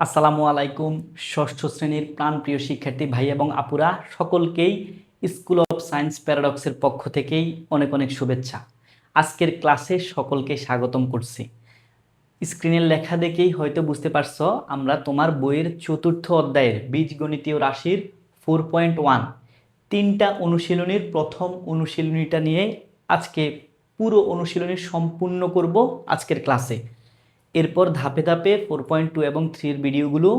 আসসালামু আলাইকুম। ষষ্ঠ শ্রেণীর প্রাণপ্রিয় শিক্ষার্থী ভাই এবং আপুরা সকলকেই স্কুল অফ সায়েন্স প্যারাডক্সের পক্ষ থেকেই অনেক অনেক শুভেচ্ছা। আজকের ক্লাসে সকলকে স্বাগতম করছি। স্ক্রিনের লেখা দেখেই হয়তো বুঝতে পারছো আমরা তোমার বইয়ের চতুর্থ অধ্যায়ের বীজগণিতীয় রাশির 4.1 তিনটা অনুশীলনীর প্রথম অনুশীলনীটা নিয়ে আজকে পুরো অনুশীলনী সম্পূর্ণ করব আজকের ক্লাসে। এরপর ধাপে ধাপে 4.2 এবং 3 ভিডিওগুলো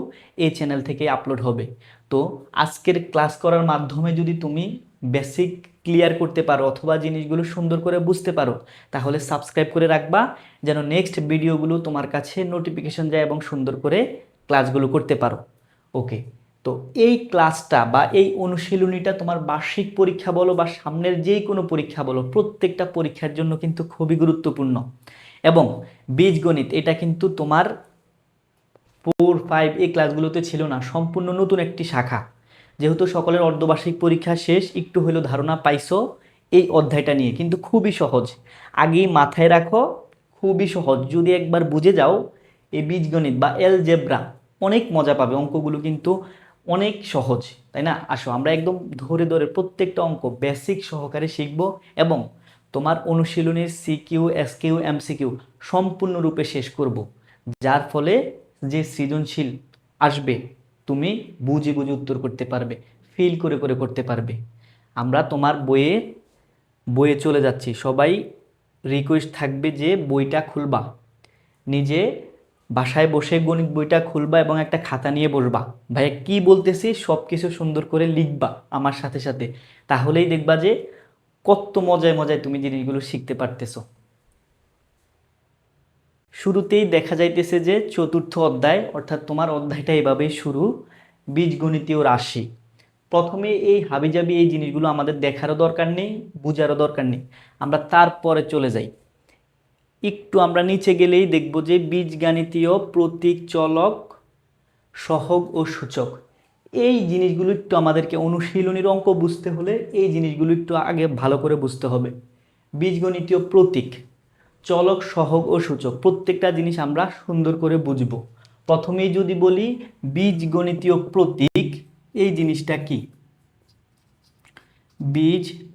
এই চ্যানেল থেকে আপলোড হবে। তো আজকের ক্লাস করার মাধ্যমে যদি তুমি বেসিক ক্লিয়ার করতে পারো অথবা জিনিসগুলো সুন্দর করে বুঝতে পারো তাহলে সাবস্ক্রাইব করে রাখবা, যেন নেক্সট ভিডিওগুলো তোমার কাছে নোটিফিকেশন যায় এবং সুন্দর করে ক্লাসগুলো করতে পারো। ওকে, তো এই ক্লাসটা বা এই অনুশীলনীটা তোমার বার্ষিক পরীক্ষা বলো বা সামনের যেই কোনো পরীক্ষা বলো, প্রত্যেকটা পরীক্ষার জন্য কিন্তু খুবই গুরুত্বপূর্ণ। এবং বীজগণিত এটা কিন্তু তোমার 4, 5 এই ক্লাসগুলোতে ছিল না, সম্পূর্ণ নতুন একটি শাখা। যেহেতু সকলের অর্ধবার্ষিক পরীক্ষা শেষ, একটু হলেও ধারণা পাইছো এই অধ্যায়টা নিয়ে, কিন্তু খুবই সহজ। আগেই মাথায় রাখো, খুবই সহজ। যদি একবার বুঝে যাও এই বীজগণিত বা অ্যালজেব্রা, অনেক মজা পাবে। অঙ্কগুলো কিন্তু অনেক সহজ, তাই না? আসো আমরা একদম ধরে ধরে প্রত্যেকটা অঙ্ক বেসিক সহকারে শিখব এবং তোমার অনুশীলনের সিকিউ, এসকিউ, এমসিকিউ সম্পূর্ণরূপে শেষ করব, যার ফলে যে সৃজনশীল আসবে তুমি বুঝে বুঝে উত্তর করতে পারবে, ফিল করে করে করতে পারবে। আমরা তোমার বইয়ে বইয়ে চলে যাচ্ছি। সবাই রিকোয়েস্ট থাকবে যে বইটা খুলবা, নিজে বাসায় বসে গণিত বইটা খুলবা এবং একটা খাতা নিয়ে বসবা। ভাইয়া কি বলতেছি সব কিছু সুন্দর করে লিখবা আমার সাথে সাথে, তাহলেই দেখবা যে কত মজায় মজায় তুমি জিনিসগুলো শিখতে পারতেছো। শুরুতেই দেখা যাইতেছে যে চতুর্থ অধ্যায়, অর্থাৎ তোমার অধ্যায়টা এভাবেই শুরু, বীজগণিতীয় রাশি। প্রথমে এই হাবিজাবি এই জিনিসগুলো আমাদের দেখারও দরকার নেই, বুঝারও দরকার নেই, আমরা তারপরে চলে যাই। একটু আমরা নিচে গেলেই দেখব যে বীজগণিতীয় প্রতীক, চলক, সহগ ও সূচক, এই জিনিসগুলো একটু আমাদেরকে অনুশীলনীর অঙ্ক বুঝতে হলে এই জিনিসগুলো একটু আগে ভালো করে বুঝতে হবে। বীজগণিতীয় প্রতীক, চলক, সহগ ও সূচক প্রত্যেকটা জিনিস আমরা সুন্দর করে বুঝব। প্রথমেই যদি বলি বীজগণিতীয় প্রতীক, এই জিনিসটা কি? বীজগণিতীয়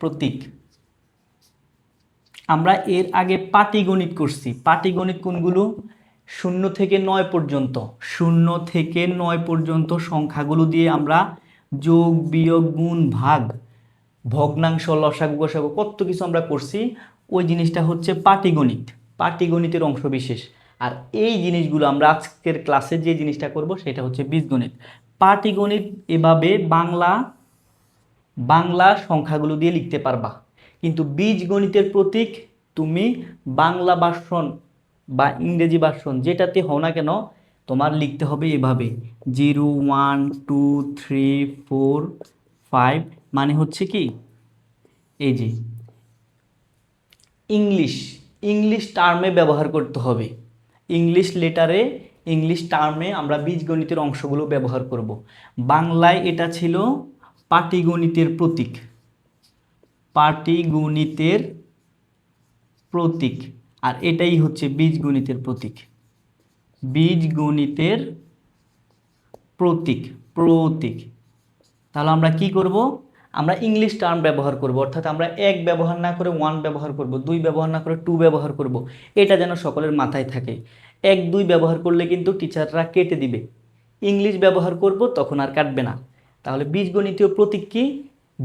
প্রতীক আমরা এর আগে পাটিগণিত করছি। পাটিগণিত কোনগুলো? 0 থেকে 9 পর্যন্ত, 0 থেকে 9 পর্যন্ত সংখ্যাগুলো দিয়ে আমরা যোগ, বিয়োগ, গুণ, ভাগ, ভগ্নাংশ, লসাগু, গসাগু কত কিছু আমরা করছি। ওই জিনিসটা হচ্ছে পাটিগণিত, পাটিগণিতের অংশ বিশেষ। আর এই জিনিসগুলো আমরা আজকের ক্লাসে যে জিনিসটা করব সেটা হচ্ছে বীজগণিত। পাটিগণিত এভাবে বাংলা বাংলা সংখ্যাগুলো দিয়ে লিখতে পারবা, কিন্তু বীজগণিতের প্রতীক তুমি বাংলা ভার্সন বা ইংরেজি ভার্সন যেটাতে হও না কেন তোমার লিখতে হবে এভাবে 0, 1, 2, 3, 4, 5, মানে হচ্ছে কি এই যে ইংলিশ ইংলিশ টার্মে ব্যবহার করতে হবে। ইংলিশ লেটারে, ইংলিশ টার্মে আমরা বীজগণিতের অংশগুলো ব্যবহার করব। বাংলায় এটা ছিল পাটিগণিতের প্রতীক, পাটিগণিতের প্রতীক, আর এটাই হচ্ছে বীজগণিতের প্রতীক, বীজগণিতের প্রতীক প্রতীক। তাহলে আমরা কি করব? আমরা ইংলিশ টার্ম ব্যবহার করব, অর্থাৎ আমরা 1 ব্যবহার না করে 1 ব্যবহার করব, 2 ব্যবহার না করে 2 ব্যবহার করব। এটা যেন সকলের মাথায় থাকে। 1, 2 ব্যবহার করলে কিন্তু টিচাররা কেটে দিবে। ইংলিশ ব্যবহার করব তখন আর কাটবে না। তাহলে বীজগণিতীয় প্রতীক কি?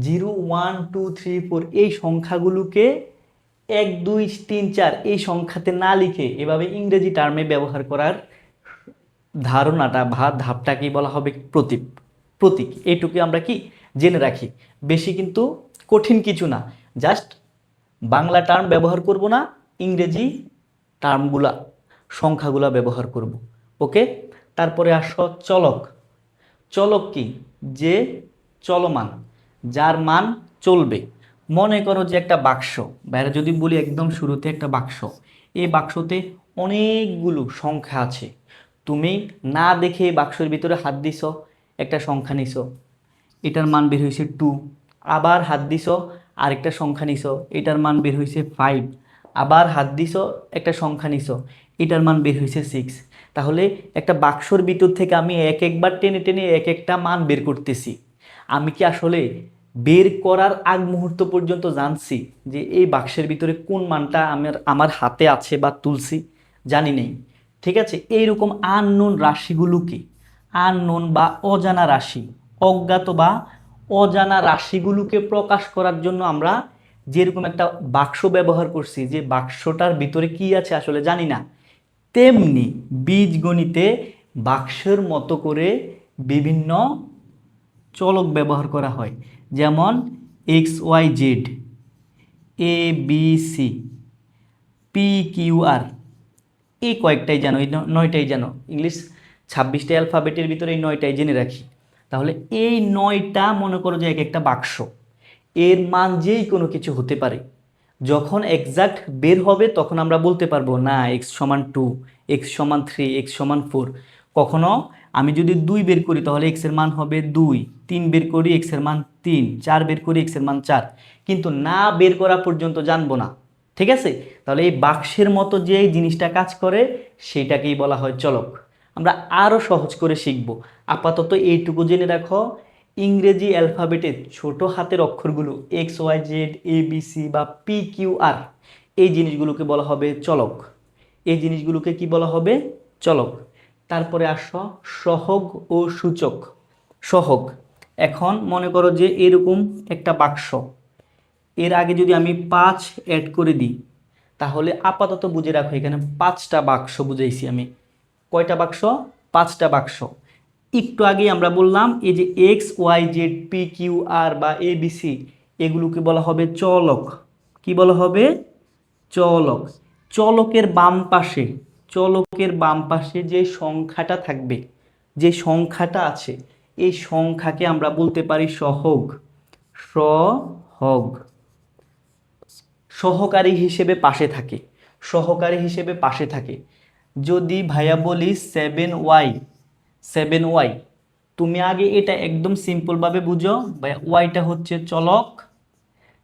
0, 1, 2, 3, 4 এই সংখ্যাগুলোকে 1, 2, 3, 4 এই সংখ্যাতে না লিখে এভাবে ইংরেজি টার্মে ব্যবহার করার ধারণাটা বা ধাপটাকেই বলা হবে প্রতীক। প্রতীক এইটুকু আমরা কি জেনে রাখি, বেশি কিন্তু কঠিন কিছু না। জাস্ট বাংলা টার্ম ব্যবহার করব না, ইংরেজি টার্মগুলা, সংখ্যাগুলা ব্যবহার করব। ওকে, তারপরে আসো চলক। চলক কি? যে চলমান, যার মান চলবে। মনে করো যে একটা বাক্স, বাইরে যদি বলি একদম শুরুতে একটা বাক্স, এই বাক্সতে অনেকগুলো সংখ্যা আছে। তুমি না দেখে বাক্সের ভিতরে হাত দিছ, একটা সংখ্যা নিছ, এটার মান বের হয়েছে 2, আবার হাত দিছ আরেকটা সংখ্যা নিছ, এটার মান বের হয়েছে 5, আবার হাত দিছ একটা সংখ্যা নিছ, এটার মান বের হয়েছে 6। তাহলে একটা বাক্সর ভিতর থেকে আমি এক একবার টেনে টেনে এক একটা মান বের করতেছি। আমি কি আসলে বের করার আগ মুহূর্ত পর্যন্ত জানছি যে এই বাক্সের ভিতরে কোন মানটা আমার হাতে আছে বা তুলছি? জানি নেই। ঠিক আছে, এইরকম আননোন রাশিগুলোকে, আননোন বা অজানা রাশি, অজ্ঞাত বা অজানা রাশিগুলোকে প্রকাশ করার জন্য আমরা যেরকম একটা বাক্স ব্যবহার করছি, যে বাক্সটার ভিতরে কি আছে আসলে জানি না, তেমনি বীজগণিতে বাক্সের মতো করে বিভিন্ন চলক ব্যবহার করা হয়। যেমন x Y Z, A B C, P Q আর, এই কয়েকটাই জানো, এই 9টাই জানো। ইংলিশ 26টা অ্যালফাবেটের ভিতরে এই 9টাই জেনে রাখি। তাহলে এই 9টা মনে করো যে এক একটা বাক্স, এর মান যেই কোনো কিছু হতে পারে। যখন এক্সাক্ট বের হবে তখন আমরা বলতে পারবো না এক্স সমান 2, এক্স সমান 3, এক্স সমান 4। কখনো আমি যদি 2 বের করি তাহলে এক্স এর মান হবে 2, 3 বের করি এক্স এর মান 3, 4 বের করি এক্স এর মান 4, কিন্তু না বের করা পর্যন্ত জানবো না। ঠিক আছে, তাহলে এই বাক্সের মতো যে এই জিনিসটা কাজ করে সেইটাকেই বলা হয় চলক। আমরা আরও সহজ করে শিখব। আপাতত এইটুকু জেনে রাখো, ইংরেজি অ্যালফাবেটের ছোট হাতের অক্ষরগুলো x Y Z A B C বা পি কিউ আর, এই জিনিসগুলোকে বলা হবে চলক। এই জিনিসগুলোকে কি বলা হবে? চলক। তারপরে আসো সহগ ও সূচক। সহগ, এখন মনে করো যে এরকম একটা বাক্স, এর আগে যদি আমি 5 অ্যাড করে দিই, তাহলে আপাতত বুঝে রাখো এখানে 5টা বাক্স বুঝাইছি আমি। কয়টা বাক্স? 5টা বাক্স। একটু আগেই আমরা বললাম এই যে X Y Z P Q R বা এ বি সি, এগুলোকে বলা হবে চলক। কি বলা হবে? চলক। চলকের বাম পাশে, চলকের বাম পাশে যে সংখ্যাটা থাকবে, যে সংখ্যাটা আছে, এই সংখ্যাকে আমরা বলতে পারি সহগ। সহগ। সহকারী হিসেবে পাশে থাকে, সহকারী হিসেবে পাশে থাকে। যদি ভাইয়া বলি 7y, 7y, তুমি আগে এটা একদম সিম্পলভাবে বুঝো, ভাইয়া ওয়াইটা হচ্ছে চলক,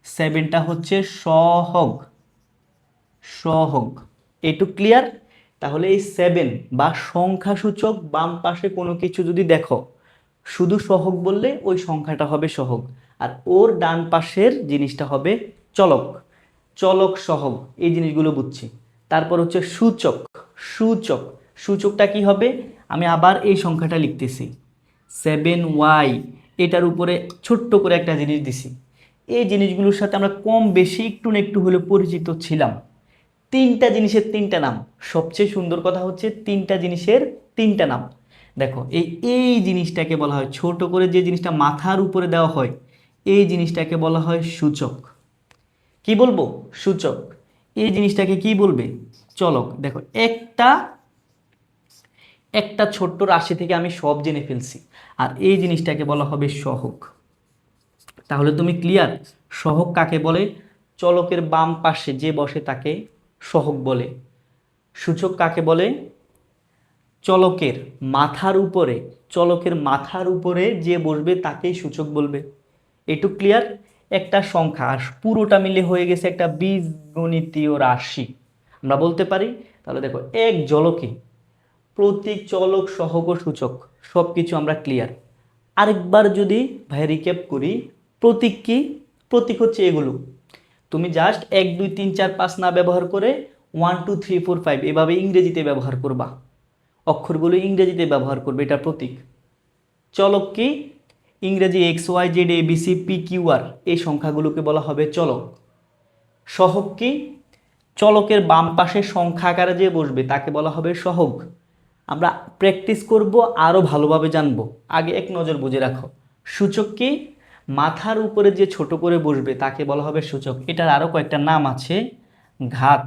7টা হচ্ছে সহগ। সহগ, এটু ক্লিয়ার? তাহলে এই 7 বা সংখ্যাসূচক বাম পাশে কোনো কিছু যদি দেখো, শুধু সহগ বললে ওই সংখ্যাটা হবে সহগ, আর ওর ডান পাশের জিনিসটা হবে চলক। চলক সহগ, এই জিনিসগুলো বুঝছি। তারপর হচ্ছে সূচক। সূচক, সূচকটা কি হবে? আমি আবার এই সংখ্যাটা লিখতেছি 7y, এটার উপরে ছোট্ট করে একটা জিনিস দিছি। এই জিনিসগুলোর সাথে আমরা কম বেশি একটু না একটু হলে পরিচিত ছিলাম। 3টা জিনিসের 3টা নাম। সবচেয়ে সুন্দর কথা হচ্ছে 3টা জিনিসের 3টা নাম। দেখো এই জিনিসটাকে বলা হয়, ছোট করে যে জিনিসটা মাথার উপরে দেওয়া হয়, এই জিনিসটাকে বলা হয় সূচক। কি বলবো? সূচক। এই জিনিসটাকে কি বলবে? চলক। দেখো একটা একটা ছোট্ট রাশি থেকে আমি সব জেনে ফেলছি, আর এই জিনিসটাকে বলা হবে সহগ। তাহলে তুমি ক্লিয়ার? সহগ কাকে বলে? চলকের বাম পাশে যে বসে তাকে সহগ বলে। সূচক কাকে বলে? চলকের মাথার উপরে, চলকের মাথার উপরে যে বসবে তাকেই সূচক বলবে। এটু ক্লিয়ার? একটা সংখ্যা আর পুরোটা মিলে হয়ে গেছে একটা বীজগণিতীয় রাশি, আমরা বলতে পারি। তাহলে দেখো এক জলকে প্রতীক, চলক, সহগ ও সূচক সব কিছু আমরা ক্লিয়ার। আরেকবার যদি ভাই রিক্যাপ করি, প্রতীক কি? প্রতীক হচ্ছে এগুলো। তুমি জাস্ট 1 2 3 4 5 না ব্যবহার করে 1 2 3 4 5 এভাবে ইংরেজিতে ব্যবহার করবা, অক্ষরগুলো ইংরেজিতে ব্যবহার করবে, এটা প্রতীক। চলক কি? ইংরেজি x Y Z A B C P Q আর, এই সংখ্যাগুলোকে বলা হবে চলক। সহগ কি? চলকের বাম পাশে সংখ্যা আকারে যে বসবে তাকে বলা হবে সহগ। আমরা প্র্যাকটিস করব, আরও ভালোভাবে জানবো, আগে এক নজর বুঝে রাখো। সূচক কি? মাথার উপরে যে ছোট করে বসবে তাকে বলা হবে সূচক। এটার আরও কয়েকটা নাম আছে, ঘাত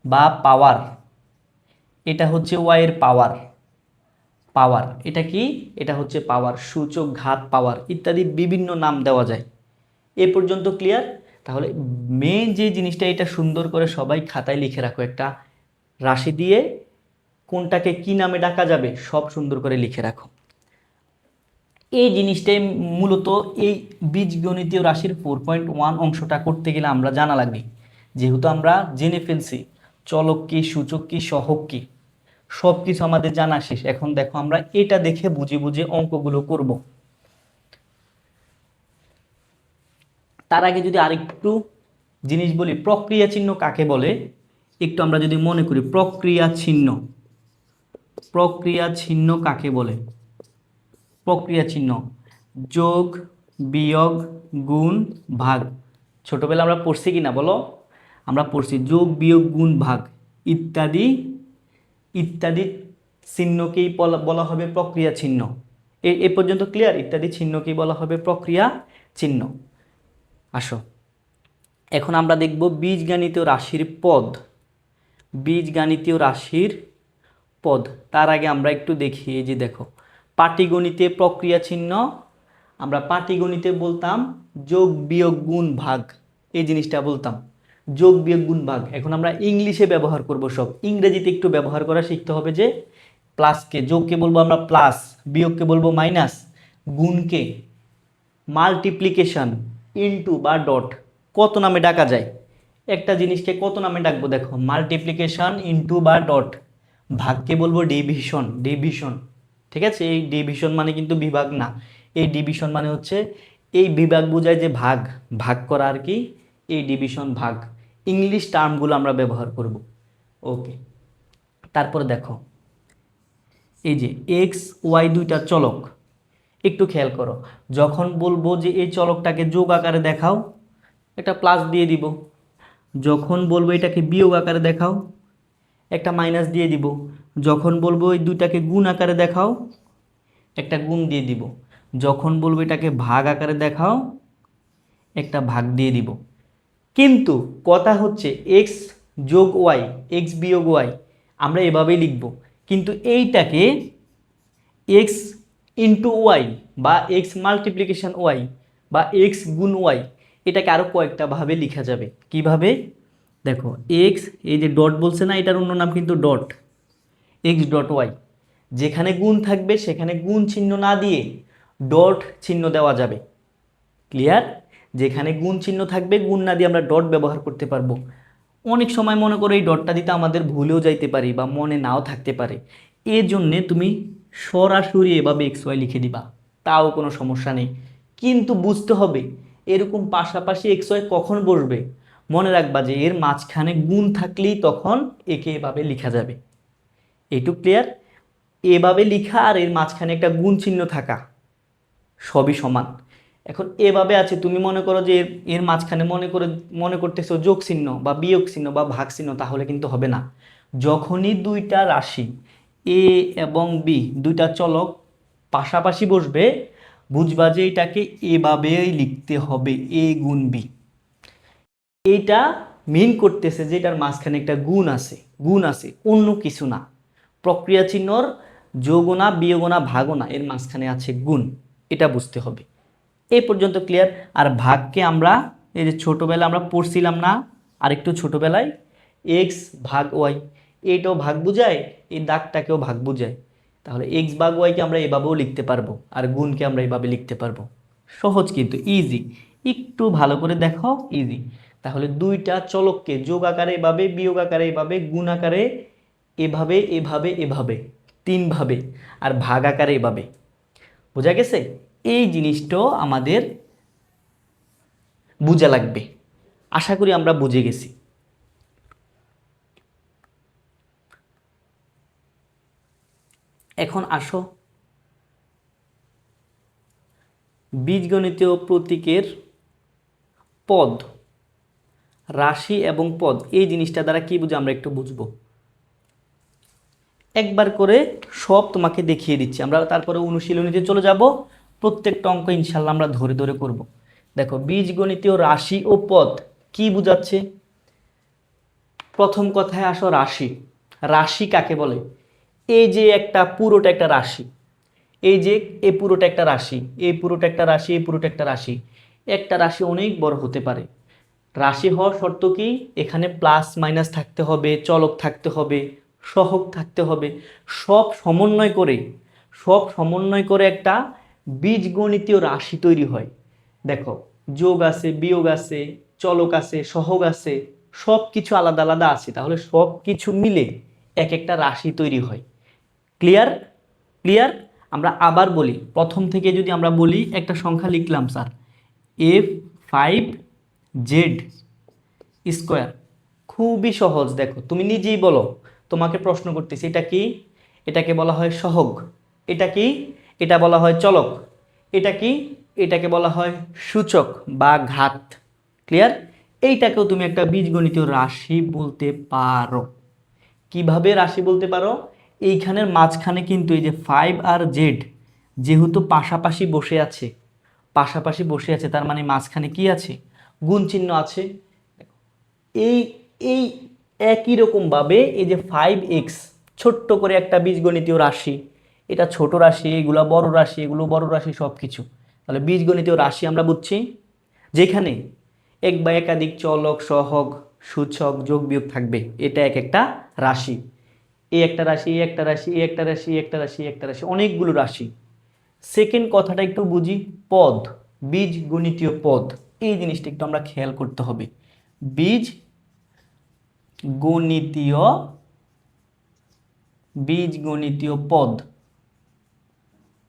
বা পাওয়ার, এটা হচ্ছে ওয়াইয়ের পাওয়ার। পাওয়ার, এটা কি? এটা হচ্ছে পাওয়ার। সূচক, ঘাত, পাওয়ার ইত্যাদি বিভিন্ন নাম দেওয়া যায়। এ পর্যন্ত ক্লিয়ার? তাহলে মেন যে জিনিসটা, এটা সুন্দর করে সবাই খাতায় লিখে রাখো, একটা রাশি দিয়ে কোনটাকে কি নামে ডাকা যাবে সব সুন্দর করে লিখে রাখো। এই জিনিসটাই মূলত এই বীজগণিতীয় রাশির 4.1 অংশটা করতে গেলে আমরা জানা লাগবে। যেহেতু আমরা জেনে ফেলছি চলক কি, সূচক কি, সহগ কি, সব কিছু আমাদের জানা শেষ। এখন দেখো আমরা এটা দেখে বুঝে বুঝে অঙ্কগুলো করব। তার আগে যদি আরেকটু জিনিস বলি, প্রক্রিয়া চিহ্ন কাকে বলে একটু আমরা যদি মনে করি। প্রক্রিয়া চিহ্ন, প্রক্রিয়া চিহ্ন কাকে বলে? প্রক্রিয়া চিহ্ন যোগ, বিয়োগ, গুণ, ভাগ। ছোটবেলা আমরা পড়ছি কিনা বলো? আমরা পড়ছি যোগ, বিয়োগ, গুণ, ভাগ ইত্যাদি ইত্যাদি চিহ্নকেই বলা হবে প্রক্রিয়া চিহ্ন। এ পর্যন্ত ক্লিয়ার? ইত্যাদি চিহ্নকেই বলা হবে প্রক্রিয়া চিহ্ন। আসো এখন আমরা দেখব বীজগাণিতীয় রাশির পদ। বীজগাণিতীয় রাশির পদ। তার আগে আমরা একটু দেখি, এই যে দেখো পাটিগণিতে প্রক্রিয়া চিহ্ন আমরা পাটিগণিতে বলতাম যোগ, বিয়োগ, গুণ, ভাগ, এই জিনিসটা বলতাম যোগ, বিয়োগ, গুণ, ভাগ। এখন আমরা ইংলিশে ব্যবহার করব সব। ইংরেজিতে একটু ব্যবহার করা শিখতে হবে। যে প্লাসকে, যোগকে বলবো আমরা প্লাস, বিয়োগকে বলবো মাইনাস, গুণকে মাল্টিপ্লিকেশন, ইনটু বা ডট কত নামে ডাকা যায়? একটা জিনিসকে কত নামে ডাকবো? দেখো মাল্টিপ্লিকেশন, ইনটু বা ডট। ভাগকে বলবো ডিভিশন, ডিভিশন। ঠিক আছে? এই ডিভিশন মানে কিন্তু বিভাগ না, এই ডিভিশন মানে হচ্ছে এই বিভাগ বোঝায় যে ভাগ, ভাগ করা আর কি, এই ডিভিশন ভাগ। ইংলিশ টার্মগুলো আমরা ব্যবহার করব। ওকে, তারপরে দেখো এই যে এক্স ওয়াই দুইটা চলক, একটু খেয়াল করো। যখন বলবো যে এই চলকটাকে যোগ আকারে দেখাও, একটা প্লাস দিয়ে দিব। যখন বলবো এটাকে বিয়োগ আকারে দেখাও, একটা মাইনাস দিয়ে দিব। যখন বলবো এই দুইটাকে গুণ আকারে দেখাও, একটা গুণ দিয়ে দিব। যখন বলবো এটাকে ভাগ আকারে দেখাও, একটা ভাগ দিয়ে দিব। কিন্তু কথা হচ্ছে এক্স যোগ ওয়াই, এক্স বিয়োগ ওয়াই আমরা এভাবেই লিখব। কিন্তু এইটাকে এক্স ইন্টু ওয়াই বা এক্স মাল্টিপ্লিকেশন ওয়াই বা এক্স গুণ ওয়াই, এটাকে আরও কয়েকটা ভাবে লেখা যাবে। কিভাবে? দেখো এক্স, এই যে ডট বলছে না, এটার অন্য নাম কিন্তু ডট, এক্স ডট ওয়াই। যেখানে গুণ থাকবে সেখানে গুণ চিহ্ন না দিয়ে ডট চিহ্ন দেওয়া যাবে। ক্লিয়ার? যেখানে গুণ চিহ্ন থাকবে গুণ না দিয়ে আমরা ডট ব্যবহার করতে পারবো। অনেক সময় মনে করো এই ডটটা দিতে আমাদের ভুলেও যাইতে পারি বা মনে নাও থাকতে পারে, এর জন্যে তুমি সরাসরি এভাবে এক্স ওয়াই লিখে দিবা, তাও কোনো সমস্যা নেই। কিন্তু বুঝতে হবে এরকম পাশাপাশি এক্স ওয়াই কখন বসবে। মনে রাখবা যে এর মাঝখানে গুণ থাকলেই তখন একে এভাবে লেখা যাবে। এইটুক ক্লিয়ার? এভাবে লিখা আর এর মাঝখানে একটা গুণ চিহ্ন থাকা সবই সমান। এখন এভাবে আছে, তুমি মনে করো যে এর মাঝখানে মনে করতেছো যোগ চিহ্ন বা বিয়োগ চিহ্ন বা ভাগ চিহ্ন, তাহলে কিন্তু হবে না। যখনই দুইটা রাশি এ এবং বি, দুইটা চলক পাশাপাশি বসবে, বুঝবা যে এটাকে এভাবেই লিখতে হবে, এ গুণ বি। এইটা মিন করতেছে যে এটার মাঝখানে একটা গুণ আছে, গুণ আছে, অন্য কিছু না। প্রক্রিয়া চিহ্নর যোগও না, বিয়োগও না, ভাগও না, এর মাঝখানে আছে গুণ। এটা বুঝতে হবে। এই পর্যন্ত ক্লিয়ার? আর ভাগকে আমরা এই যে ছোটোবেলায় আমরা পড়ছিলাম না, আর একটু ছোটোবেলায় এক্স ভাগ ওয়াই, এইটাও ভাগ বুঝায়, এই দাগটাকেও ভাগ বুঝায়। তাহলে এক্স ভাগ ওয়াইকে আমরা এভাবেও লিখতে পারবো, আর গুণকে আমরা এভাবে লিখতে পারবো। সহজ কিন্তু, ইজি। একটু ভালো করে দেখো, ইজি। তাহলে দুইটা চলককে যোগ আকারে এভাবে, বিয়োগ আকারে এভাবে, গুণ আকারে এভাবে, এভাবে, এভাবে, তিনভাবে, আর ভাগ আকারে এভাবে। বোঝা গেছে? এই জিনিসটাও আমাদের বুঝা লাগবে। আশা করি আমরা বুঝে গেছি। এখন আসো বীজগণিতীয় প্রতীকের পদ, রাশি এবং পদ, এই জিনিসটা দ্বারা কি বুঝে আমরা একটু বুঝবো। একবার করে সব তোমাকে দেখিয়ে দিচ্ছি, আমরা তারপরে অনুশীলনীতে চলে যাব। প্রত্যেকটা অঙ্ক ইনশাল্লাহ আমরা ধরে ধরে করব। দেখো বীজগণিতীয় রাশি ও পদ কি বুঝাচ্ছে। প্রথম কথায় আসো রাশি। রাশি কাকে বলে? এই যে একটা পুরোটা একটা রাশি, এই যে এই পুরোটা একটা রাশি, এই পুরোটা একটা রাশি, এই পুরোটা একটা রাশি। একটা রাশি অনেক বড় হতে পারে। রাশি হওয়ার শর্ত কি? এখানে প্লাস মাইনাস থাকতে হবে, চলক থাকতে হবে, সহগ থাকতে হবে। সব সমন্বয় করে, সব সমন্বয় করে একটা বীজগণিতীয় রাশি তৈরি হয়। দেখো যোগ আছে, বিয়োগ আছে, চলক আছে, সহগ আছে, সব কিছু আলাদা আলাদা আছে, তাহলে সব কিছু মিলে এক একটা রাশি তৈরি হয়। ক্লিয়ার? ক্লিয়ার? আমরা আবার বলি, প্রথম থেকে যদি আমরা বলি, একটা সংখ্যা লিখলাম স্যার f5z স্কোয়ার। খুবই সহজ, দেখো তুমি নিজেই বলো, তোমাকে প্রশ্ন করতেছি, এটা কি? এটাকে বলা হয় সহগ। এটা কি? এটা বলা হয় চলক। এটা কি? এটাকে বলা হয় সূচক বা ঘাত। ক্লিয়ার? এইটাকেও তুমি একটা বীজগণিতীয় রাশি বলতে পারো। কিভাবে রাশি বলতে পারো? এইখানের মাঝখানে কিন্তু এই যে 5 আর জেড যেহেতু পাশাপাশি বসে আছে, পাশাপাশি বসে আছে, তার মানে মাঝখানে কি আছে? গুণ চিহ্ন আছে। এই এই একই রকমভাবে এই যে 5x ছোট্ট করে একটা বীজগণিতীয় রাশি, এটা ছোট রাশি, এগুলো বড় রাশি, এগুলো বড় রাশি, সব কিছু। তাহলে বীজগণিতীয় রাশি আমরা বুঝছি যেখানে এক বা একাধিক চলক, সহগ, সূচক, যোগ বিয়োগ থাকবে, এটা এক একটা রাশি। এই একটা রাশি, এই একটা রাশি, এই একটা রাশি, একটা রাশি, একটা রাশি, অনেকগুলো রাশি। সেকেন্ড কথাটা একটু বুঝি, পদ, বীজগণিতীয় পদ, এই জিনিসটা একটু আমরা খেয়াল করতে হবে। বীজ গণিতীয় বীজগণিতীয় পদ।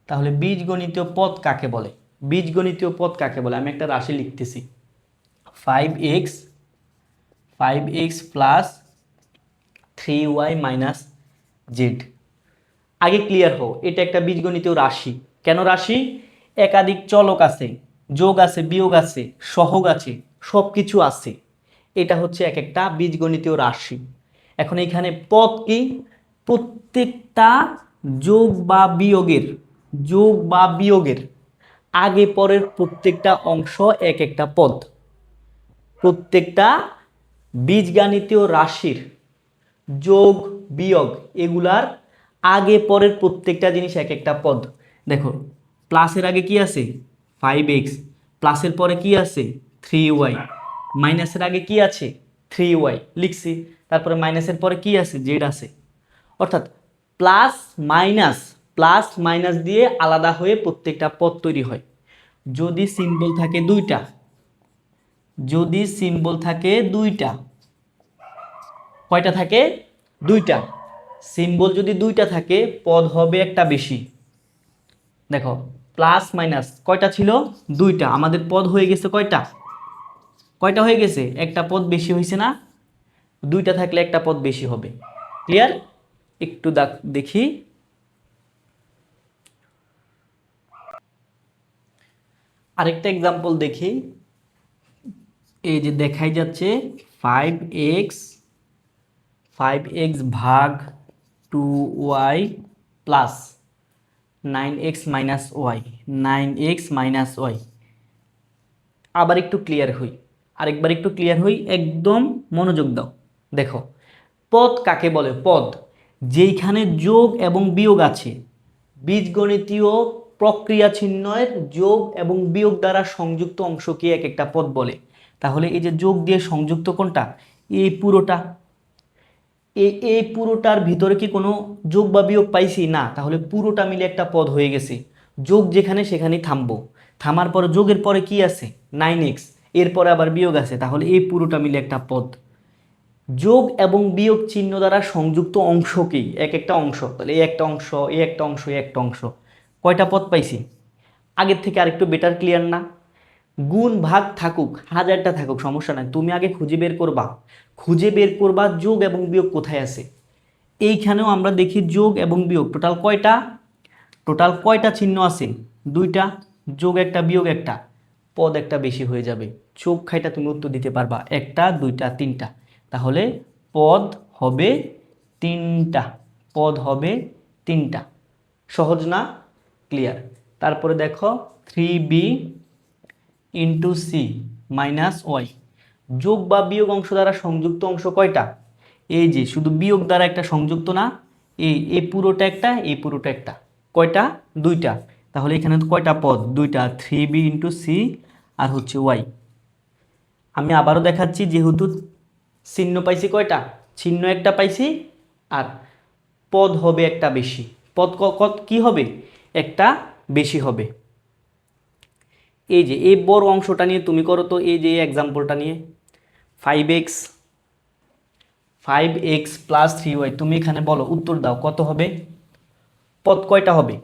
তাহলে বীজগণিতীয় পদ কাকে বলে? বীজগণিতীয় পদ কাকে বলে? আমি একটা রাশি লিখতেছি, 5x plus 3y minus Z. আগে ক্লিয়ার হও, এটা একটা বীজগণিতীয় রাশি। কেন রাশি? একাধিক চলক আছে, যোগ আছে, বিয়োগ আছে, সহগ আছে, সব কিছু আছে। এটা হচ্ছে এক একটা বীজগণিতীয় রাশি। এখন এখানে পদ কি? প্রত্যেকটা যোগ বা বিয়োগের, যোগ বা বিয়োগের আগে পরের প্রত্যেকটা অংশ এক একটা পদ। প্রত্যেকটা বীজগণিতীয় রাশির যোগ বিয়োগ এগুলার আগে পরের প্রত্যেকটা জিনিস এক একটা পদ। দেখো, প্লাসের আগে কি আছে? 5x, প্লাসের পরে কি আছে? 3y, মাইনাসের আগে কি আছে? 3y লিখছি, তারপরে মাইনাসের পরে কি আছে? জেড আছে। অর্থাৎ প্লাস মাইনাস, প্লাস মাইনাস দিয়ে আলাদা হয়ে প্রত্যেকটা পদ তৈরি হয়। যদি সিম্বল থাকে দুইটা, যদি সিম্বল থাকে দুইটা, কয়টা থাকে? দুইটা। সিম্বল যদি দুইটা থাকে, পদ হবে একটা বেশি। দেখো, প্লাস মাইনাস কয়টা ছিল? দুইটা। আমাদের পদ হয়ে গেছে কয়টা? কয়টা হয়ে গেছে? একটা পদ বেশি হয়েছে না? দুইটা থাকলে একটা পদ বেশি হবে। ক্লিয়ার? একটু দেখি, আরেকটা এক্সাম্পল দেখি। এই যে দেখাই যাচ্ছে 5x ভাগ 2y plus 9x minus Y, 9x minus Y. আবার একটু ক্লিয়ার হই, আরেকবার একটু ক্লিয়ার হই, একদম মনোযোগ দাও। দেখো, পদ কাকে বলে? পদ যেইখানে যোগ এবং বিয়োগ আছে। বীজগণিতীয় প্রক্রিয়া চিহ্নের যোগ এবং বিয়োগ দ্বারা সংযুক্ত অংশকে এক একটা পদ বলে। তাহলে এই যে যোগ দিয়ে সংযুক্ত কোনটা? এই পুরোটা। এই পুরোটার ভিতরে কি কোনো যোগ বা বিয়োগ পাইছি? না। তাহলে পুরোটা মিলে একটা পদ হয়ে গেছে। যোগ যেখানে সেখানেই থামবো, থামার পরে যোগের পরে কি আছে? 9x, এরপরে আবার বিয়োগ আছে, তাহলে এই পুরোটা মিলে একটা পদ। যোগ এবং বিয়োগ চিহ্ন দ্বারা সংযুক্ত অংশকেই এক একটা অংশ। তাহলে এই একটা অংশ, এই একটা অংশ, এই একটা অংশ, কয়টা পদ পাইছি? আগের থেকে আরেকটু বেটার ক্লিয়ার না? গুণ ভাগ থাকুক, হাজারটা থাকুক, সমস্যা নাই, তুমি আগে খুঁজে বের করবা, খুঁজে বের করবা যোগ এবং বিয়োগ কোথায় আছে। এইখানেও আমরা দেখি যোগ এবং বিয়োগ টোটাল কয়টা? টোটাল কয়টা চিহ্ন আছে? দুইটা। যোগ একটা, বিয়োগ একটা, পদ একটা বেশি হয়ে যাবে। চোখ খাইটা তুমি উত্তর দিতে পারবা, একটা, দুইটা, তিনটা। তাহলে পদ হবে তিনটা, পদ হবে তিনটা। সহজ না? ক্লিয়ার? তারপরে দেখো 3b into C minus Y. যোগ বা বিয়োগ অংশ দ্বারা সংযুক্ত অংশ কয়টা? এই যে শুধু বিয়োগ দ্বারা একটা সংযুক্ত না, এই পুরোটা একটা, এই পুরোটা একটা, কয়টা? দুইটা। তাহলে এখানে কয়টা পদ? দুইটা, 3b ইন্টু সি আর হচ্ছে ওয়াই। আমি আবারও দেখাচ্ছি, যেহেতু চিহ্ন পাইছি কয়টা? চিহ্ন একটা পাইছি, আর পদ হবে একটা বেশি। পদ কি হবে? একটা বেশি হবে। এই যে এই বড় অংশটা নিয়ে তুমি করো তো, এই যে এক্সাম্পলটা নিয়ে 5x 5x+3y, তুমি এখানে বলো, উত্তর দাও, কত হবে? পদ কয়টা হবে?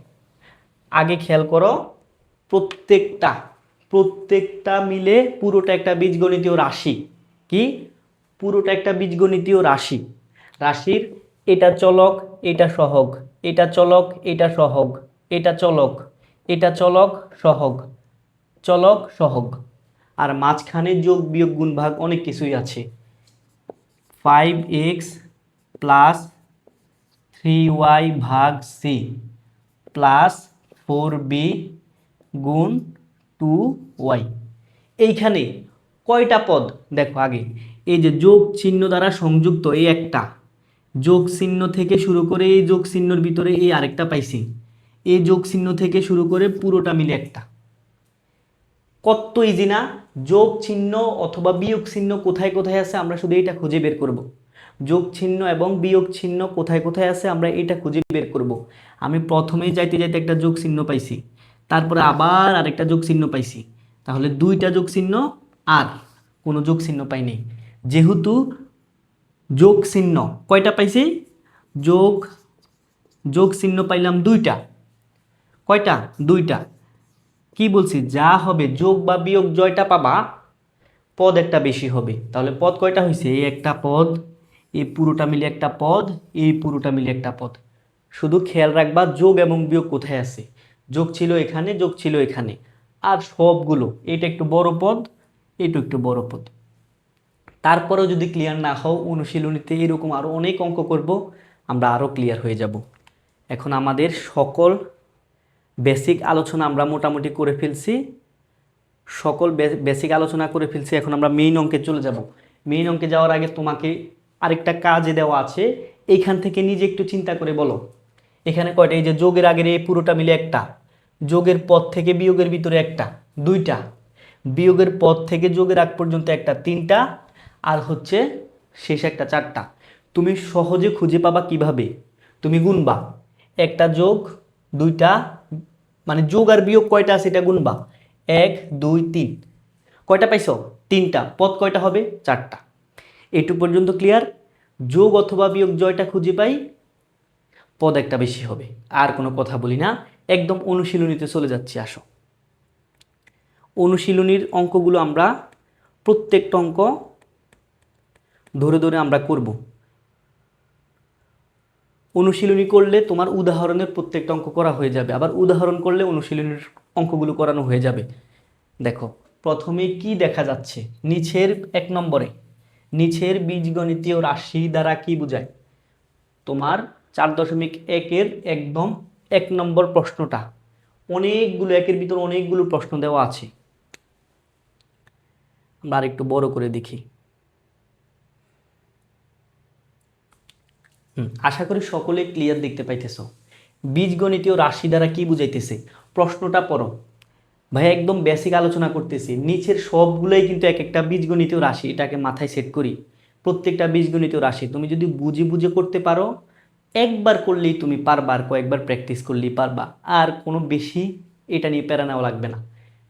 আগে খেয়াল করো, প্রত্যেকটা প্রত্যেকটা মিলে পুরোটা একটা বীজগণিতীয় রাশি। কি? পুরোটা একটা বীজগণিতীয় রাশি। রাশির এটা চলক, এটা সহগ, এটা চলক, এটা সহগ, এটা চলক, এটা চলক, সহগ, চলক, সহগ, আর মাঝখানে যোগ বিয়োগ গুণ ভাগ অনেক কিছুই আছে। 5x+3y ভাগ c প্লাস 4b গুণ 2y। এইখানে কয়টা পদ দেখো আগে, এই যে যোগ চিহ্ন দ্বারা সংযুক্ত এই একটা, যোগ চিহ্ন থেকে শুরু করে এই যোগ চিহ্নর ভিতরে এই আরেকটা পাইছি, এই যোগ চিহ্ন থেকে শুরু করে পুরোটা মিলে একটা। কত ইজি না? যোগ চিহ্ন অথবা বিয়োগ চিহ্ন কোথায় কোথায় আছে আমরা শুধু এটা খুঁজে বের করব। যোগ চিহ্ন এবং বিয়োগ চিহ্ন কোথায় কোথায় আছে আমরা এটা খুঁজে বের করব। আমি প্রথমেই যাইতে যাইতে একটা যোগ চিহ্ন পাইছি, তারপরে আবার আরেকটা যোগ চিহ্ন পাইছি, তাহলে দুইটা যোগ চিহ্ন আর কোনো যোগ চিহ্ন পাইনি। যেহেতু যোগ চিহ্ন কয়টা পাইছি? যোগ যোগ চিহ্ন পাইলাম দুইটা। কয়টা? দুইটা। কি বলছি? যা হবে যোগ বা বিয়োগ জয়টা পাবা, পদ একটা বেশি হবে। তাহলে পদ কয়টা হয়েছে? এই একটা পদ, এই পুরোটা মিলে একটা পদ, এই পুরোটা মিলে একটা পদ। শুধু খেয়াল রাখবা যোগ এবং বিয়োগ কোথায় আছে। যোগ ছিল এখানে, যোগ ছিল এখানে, আর সবগুলো এটা একটু বড় পদ, এটা একটু বড় পদ। তারপরেও যদি ক্লিয়ার না হও, অনুশীলনীতে এরকম আরও অনেক অঙ্ক করব, আমরা আরও ক্লিয়ার হয়ে যাব। এখন আমাদের সকল বেসিক আলোচনা আমরা মোটামুটি করে ফেলছি, সকল বেসিক আলোচনা করে ফেলছি। এখন আমরা মেইন অঙ্কে চলে যাব। মেইন অঙ্কে যাওয়ার আগে তোমাকে আরেকটা কাজে দেওয়া আছে, এইখান থেকে নিজে একটু চিন্তা করে বলো, এখানে কয়টা? এই যে যোগের আগের এই পুরোটা মিলে একটা, যোগের পদ থেকে বিয়োগের ভিতরে একটা, দুইটা, বিয়োগের পদ থেকে যোগের আগ পর্যন্ত একটা, তিনটা, আর হচ্ছে শেষ একটা, চারটা। তুমি সহজে খুঁজে পাবা কিভাবে? তুমি গুনবা, একটা যোগ দুইটা, মানে যোগ আর বিয়োগ কয়টা আছে এটা গুনবা, 1 2 3, কয়টা পাইছো? তিনটা। পদ কয়টা হবে? চারটা। এইটুকু পর্যন্ত ক্লিয়ার? যোগ অথবা বিয়োগ জয়টা খুঁজে পাই, পদ একটা বেশি হবে। আর কোনো কথা বলি না, একদম অনুশীলনীতে চলে যাচ্ছি। আসো, অনুশীলনীর অঙ্কগুলো আমরা প্রত্যেকটা অঙ্ক ধরে ধরে আমরা করব। অনুশীলনী করলে তোমার উদাহরণের প্রত্যেকটা অঙ্ক করা হয়ে যাবে, আবার উদাহরণ করলে অনুশীলনীর অঙ্কগুলো করানো হয়ে যাবে। দেখো প্রথমে কি দেখা যাচ্ছে, নিচের 1 নম্বরে, নিচের বীজগণিতীয় রাশি দ্বারা কি বোঝায়? তোমার 4.1-এর একদম 1 নম্বর প্রশ্নটা, অনেকগুলো একের ভিতর অনেকগুলো প্রশ্ন দেওয়া আছে। আমরা আরেকটু বড় করে দেখি। আশা করি সকলে ক্লিয়ার দেখতে পাইতেছো। বীজগণিতীয় রাশি দ্বারা কি বুঝাইতেছে? প্রশ্নটা পড়ো ভাই, একদম বেসিক আলোচনা করতেছি। নিচের সবগুলোই কিন্তু এক একটা বীজগণিতীয় রাশি, এটাকে মাথায় সেট করি। প্রত্যেকটা বীজগণিতীয় রাশি তুমি যদি বুঝে বুঝে করতে পারো, একবার করলেই তুমি পারবা, আর কয়েকবার প্র্যাকটিস করলেই পারবা, আর কোনো বেশি এটা নিয়ে প্যারা নেওয়া লাগবে না।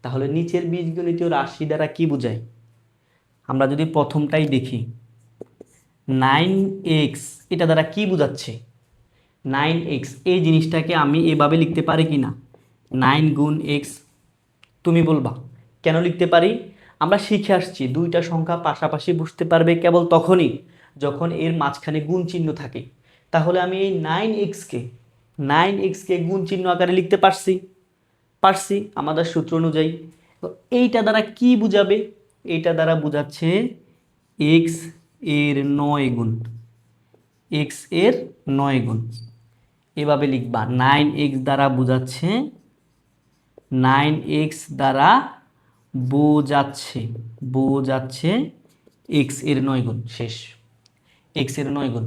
তাহলে নিচের বীজগণিতীয় রাশি দ্বারা কি বোঝায়? আমরা যদি প্রথমটাই দেখি, 9x, এটা দ্বারা কি বোঝাচ্ছে? 9x এই জিনিসটাকে আমি এভাবে লিখতে পারি কি না? 9 গুণ x। তুমি বলবা কেন লিখতে পারি? আমরা শিখে আসছি দুইটা সংখ্যা পাশাপাশি বুঝতে পারবে কেবল তখনই যখন এর মাঝখানে গুণ চিহ্ন থাকে। তাহলে আমি এই 9x কে গুণ চিহ্ন আকারে লিখতে পারছি আমাদের সূত্র অনুযায়ী। তো এইটা দ্বারা কি বুঝাবে? এইটা দ্বারা বোঝাচ্ছে x এর 9 গুণ, x এর 9 গুণ। এভাবে লিখবা, 9x দ্বারা বোঝাচ্ছে, 9x দ্বারা বোঝাচ্ছে x এর 9 গুণ। শেষ, x এর 9 গুণ।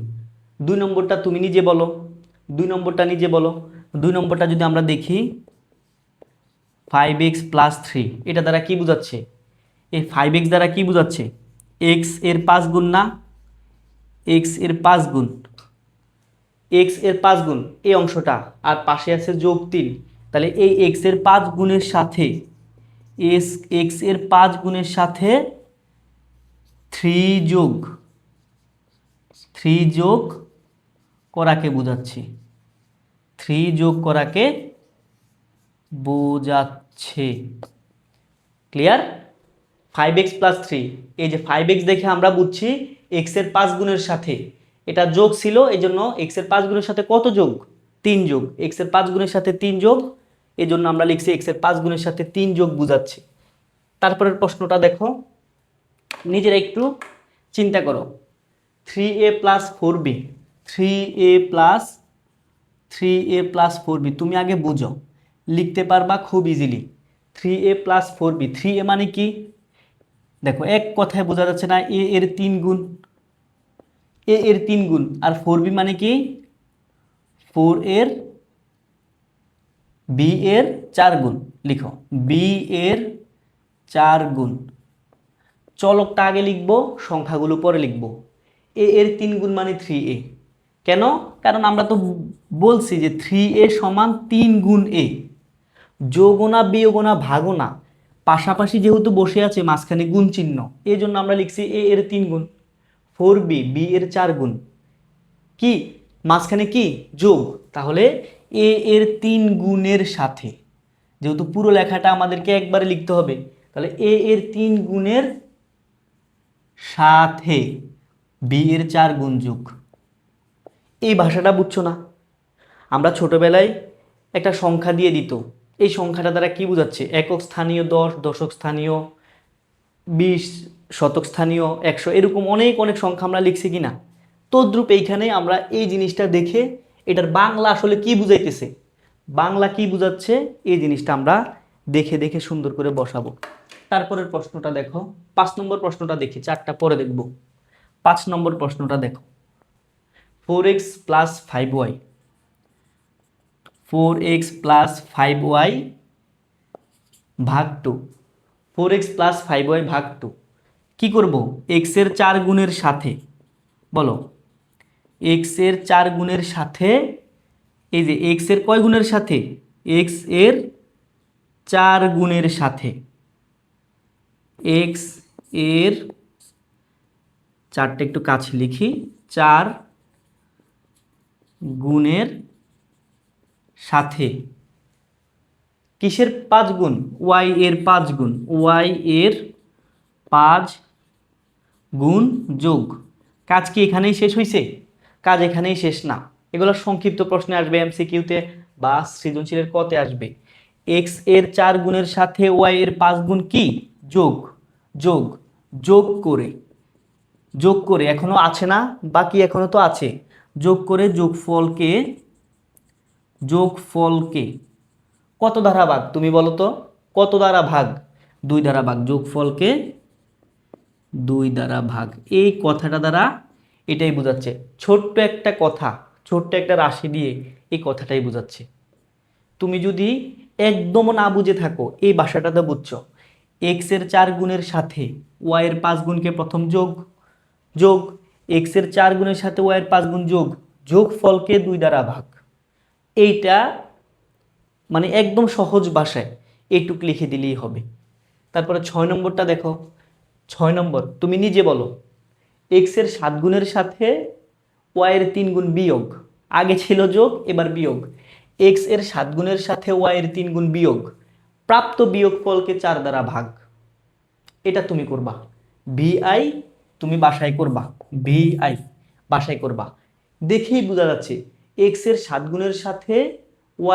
2 নম্বরটা তুমি নিজে বলো, 2 নম্বরটা নিজে বলো। 2 নম্বরটা যদি আমরা দেখি, 5x+3, এটা দ্বারা কি বোঝাচ্ছে? এই 5x দ্বারা কি বোঝাচ্ছে? x এর 5 গুণ না? x এর 5 গুণ, x এর 5 গুণ এই অংশটা, আর পাশে আছে যোগ 3। তাহলে এই x এর 5 গুণের সাথে x এর 5 গুণের সাথে 3 থ্রি যোগ করাকে বোঝাচ্ছি, থ্রি যোগ করাকে বোঝাচ্ছে। ক্লিয়ার? 5x প্লাস 3, এই যে 5x দেখে আমরা বুঝছি x এর 5 গুণের সাথে এটা যোগ ছিল, এই জন্য x এর 5 গুণের সাথে কত যোগ? 3 যোগ। x এর 5 গুণের সাথে 3 যোগ, এই জন্য আমরা লিখছি x এর 5 গুণের সাথে 3 যোগ বোঝাচ্ছে। তারপরের প্রশ্নটা দেখো, নিজেরা একটু চিন্তা করো। 3a plus 4b, 3a plus 3a plus 4b, তুমি আগে বুঝো, লিখতে পারবা খুব easily. 3a plus 4b, 3a মানে কি? দেখো এক কথায় বোঝা যাচ্ছে না, এ এর 3 গুণ, এ এর 3 গুণ, আর 4b মানে কি? 4 এর b এর 4 গুণ। লিখো b এর 4 গুণ। চলকটা আগে লিখবো, সংখ্যাগুলো পরে লিখবো। এ এর 3 গুণ মানে 3a। কেন? কারণ আমরা তো বলছি যে 3a সমান 3 গুণ a। যোগও না, বিয়োগও না, ভাগও না, পাশাপাশি যেহেতু বসে আছে মাঝখানে গুণ চিহ্ন, এই জন্য আমরা লিখছি এ এর 3 গুণ। 4b, b এর 4 গুণ, কি মাঝখানে কি? যোগ। তাহলে এ এর 3 গুণের সাথে, যেহেতু পুরো লেখাটা আমাদেরকে একবারে লিখতে হবে, তাহলে এ এর 3 গুণের সাথে বি এর 4 গুণ যোগ। এই ভাষাটা বুঝছো না? আমরা ছোটবেলায় একটা সংখ্যা দিয়ে দিত, এই সংখ্যাটা দ্বারা কি বোঝাচ্ছে? একক স্থানীয় 10, দশক স্থানীয় 20, শতক স্থানীয় 100, এরকম অনেক অনেক সংখ্যা আমরা লিখছি কিনা? তদ্রূপ এইখানে আমরা এই জিনিসটা দেখে এটার বাংলা আসলে কি বুঝাইতেছে, বাংলা কি বুঝাচ্ছে, এই জিনিসটা আমরা দেখে দেখে সুন্দর করে বসাবো। তারপরের প্রশ্নটা দেখো, 5 নম্বর প্রশ্নটা দেখি, 4টা পরে দেখব। 5 নম্বর প্রশ্নটা দেখো, 4x plus 5y, 4x plus 5y ভাগ 2, 4x প্লাস 5y ভাগ 2, কি করব? x এর 4 গুণের সাথে, বলো x এর 4 গুণের সাথে, এই যে x এর কয় গুণের সাথে? x এর 4 গুণের সাথে, x এর 4টা একটু কাছে লিখি, 4 গুণের সাথে কিসের 5 গুণ? y এর 5 গুণ, y এর 5 গুণ যোগ। কাজ কি এখানেই শেষ হয়েছে? কাজ এখানেই শেষ না, এগুলো সংক্ষিপ্ত প্রশ্নে আসবে, এমসিকিউতে বা সৃজনশীলের কতে আসবে। x এর 4 গুণের সাথে y এর 5 গুণ কি? যোগ। যোগ যোগ করে, যোগ করে এখনো আছে না, বাকি এখনো তো আছে, যোগ করে যোগফলকে, যোগফলকে কত দ্বারা ভাগ? তুমি বলো তো কত দ্বারা ভাগ? 2 দ্বারা ভাগ, যোগফলকে 2 দ্বারা ভাগ। এই কথাটা দ্বারা এটাই বোঝাচ্ছে, ছোট্ট একটা কথা, ছোট্ট একটা রাশি দিয়ে এই কথাটাই বোঝাচ্ছে। তুমি যদি একদম না বুঝে থাকো, এই ভাষাটাতে বুঝছো, x এর 4 গুণের সাথে y এর 5 গুণকে প্রথম যোগ, যোগ x এর 4 গুণের সাথে y এর 5 গুণ যোগ, যোগফলকে 2 দ্বারা ভাগ। এইটা মানে একদম সহজ ভাষায় এইটুক লিখে দিলেই হবে। তারপরে 6 নম্বরটা দেখো, 6 নম্বর তুমি নিজে বলো, x এর 7 গুণের সাথে y এর 3 গুণ বিয়োগ, আগে ছিল যোগ এবার বিয়োগ, x এর 7 গুণের সাথে y এর 3 গুণ বিয়োগ, প্রাপ্ত বিয়োগফলকে 4 দ্বারা ভাগ। এটা তুমি করবা, ভিআই তুমি বাসায় করবা, ভিআই বাসায় করবা, দেখেই বোঝা যাচ্ছে x এর 7 গুণের সাথে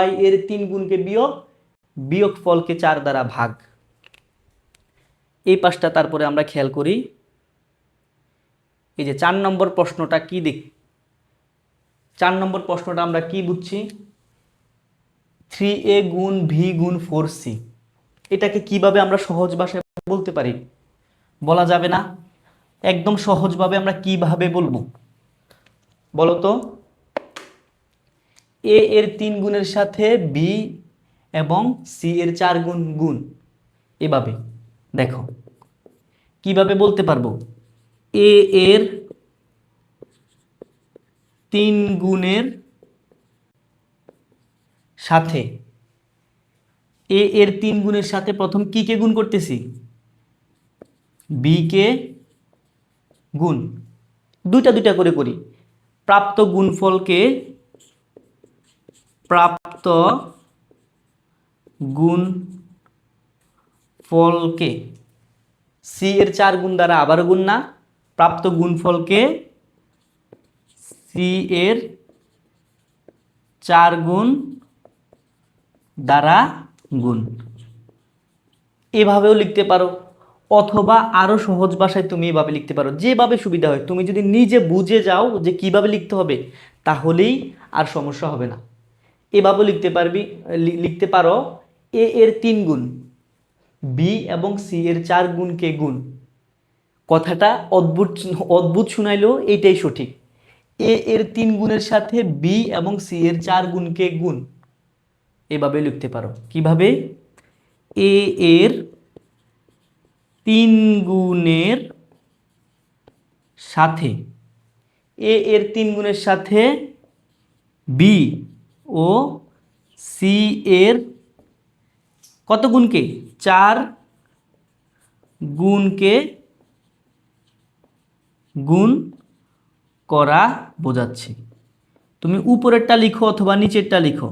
y এর 3 গুণকে বিয়োগ, বিয়োগফলকে 4 দ্বারা ভাগ। এই পাশটা তারপরে আমরা খেয়াল করি, এই যে 4 নম্বর প্রশ্নটা কি দেখ, 4 নম্বর প্রশ্নটা আমরা কি বুঝছি? 3a গুণ v গুণ 4c, এটাকে কিভাবে আমরা সহজ ভাষায় বলতে পারি? বলা যাবে না? একদম সহজভাবে আমরা কিভাবে বলবো বলো তো? a এর 3 গুণের সাথে b এবং c এর 4 গুণ গুণ, এভাবে দেখো কিভাবে বলতে পারবো? a এর 3 গুণের সাথে, a এর 3 গুণের সাথে প্রথম কি কে গুণ করতেছি? b কে গুণ, দুইটা দুইটা করে করি, প্রাপ্ত গুণফলকে প্রাপ্ত গুণফলকে সি এর 4 গুণ দ্বারা আবার গুণ না, প্রাপ্ত গুণফলকে সি এর 4 গুণ দ্বারা গুণ। এভাবেও লিখতে পারো, অথবা আরো সহজ ভাষায় তুমি এভাবে লিখতে পারো, যেভাবে সুবিধা হয়। তুমি যদি নিজে বুঝে যাও যে কিভাবে লিখতে হবে, তাহলেই আর সমস্যা হবে না। এভাবে লিখতে পারো এ এর 3 গুণ বি এবং সি এর 4 গুণকে গুণ। কথাটা অদ্ভুত অদ্ভুত শোনাইলেও এইটাই সঠিক। এ এর 3 গুণের সাথে বি এবং সি এর 4 গুণকে গুণ। এভাবে লিখতে পারো। কিভাবে? এ এর 3 গুণের সাথে এ এর 3 গুণের সাথে বি ও সি এর কত গুণকে? 4 গুণকে গুণ করা বোঝাচ্ছে। তুমি উপরেরটা লিখো অথবা নিচেরটা লিখো,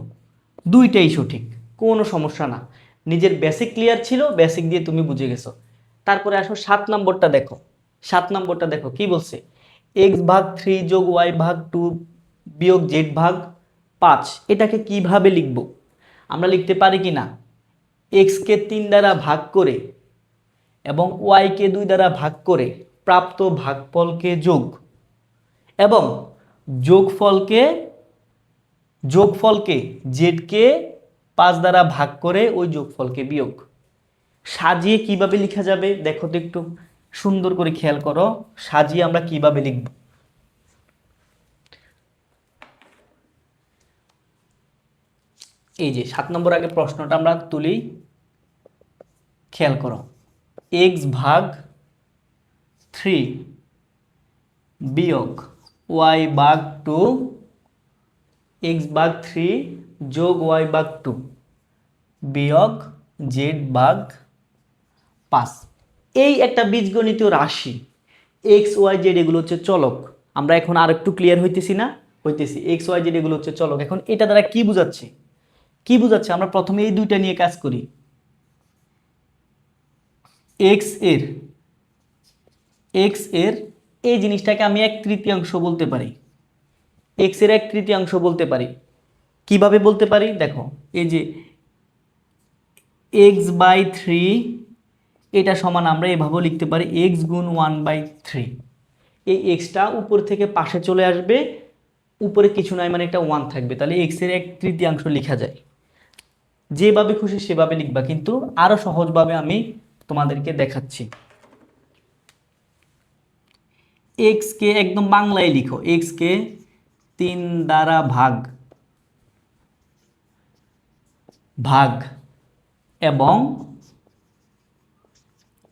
দুইটাই সঠিক, কোনো সমস্যা না। নিজের বেসিক ক্লিয়ার ছিল, বেসিক দিয়ে তুমি বুঝে গেছো। তারপরে আসো 7 নম্বরটা দেখো। 7 নম্বরটা দেখো কি বলছে? এক্স ভাগ 3 যোগ ওয়াই ভাগ 2 বিয়োগ জেড ভাগ 5। এটাকে কিভাবে লিখব? আমরা লিখতে পারি কি না, এক্সকে 3 দ্বারা ভাগ করে এবং ওয়াইকে 2 দ্বারা ভাগ করে প্রাপ্ত ভাগফলকে যোগ, এবং যোগফলকে জেডকে 5 দ্বারা ভাগ করে ওই যোগফলকে বিয়োগ। সাজিয়ে কিভাবে লেখা যাবে দেখো তো, একটু সুন্দর করে খেয়াল করো, সাজিয়ে আমরা কিভাবে লিখব। এই যে 7 নম্বর আগে প্রশ্নটা আমরা তুলি, খেয়াল করো। এক্স ভাগ 3 বিয়োগ ওয়াই ভাগ 2, এক্স ভাগ 3 যোগ ওয়াই ভাগ 2 বিয়োগ জেড ভাগ 5। এই একটা বীজগণিতীয় রাশি। এক্স ওয়াই জেড এগুলো হচ্ছে চলক। আমরা এখন আর একটু ক্লিয়ার হইতেছি না? হইতেছি। এক্স ওয়াই জেড এগুলো হচ্ছে চলক। এখন এটা দ্বারা কি বোঝাচ্ছে? কি বোঝাচ্ছে? আমরা প্রথমে এই দুইটা নিয়ে কাজ করি। এক্স এর এই জিনিসটাকে আমি 1/3 বলতে পারি। এক্স এর 1/3 বলতে পারি। কিভাবে বলতে পারি দেখো, এই যে x/3 এটা সমান আমরা এভাবেও লিখতে পারি x গুণ 1/3। এই এক্সটা উপর থেকে পাশে চলে আসবে, উপরে কিছু নাই মানে একটা 1 থাকবে, তাহলে এক্স এর 1/3 লেখা যায়। যেভাবে খুশি সেভাবে লিখবা, কিন্তু আরো সহজভাবে আমি তোমাদেরকে দেখাচ্ছি। এক্স কে একদম বাংলায় লিখো, এক্স কে 3 দ্বারা ভাগ এবং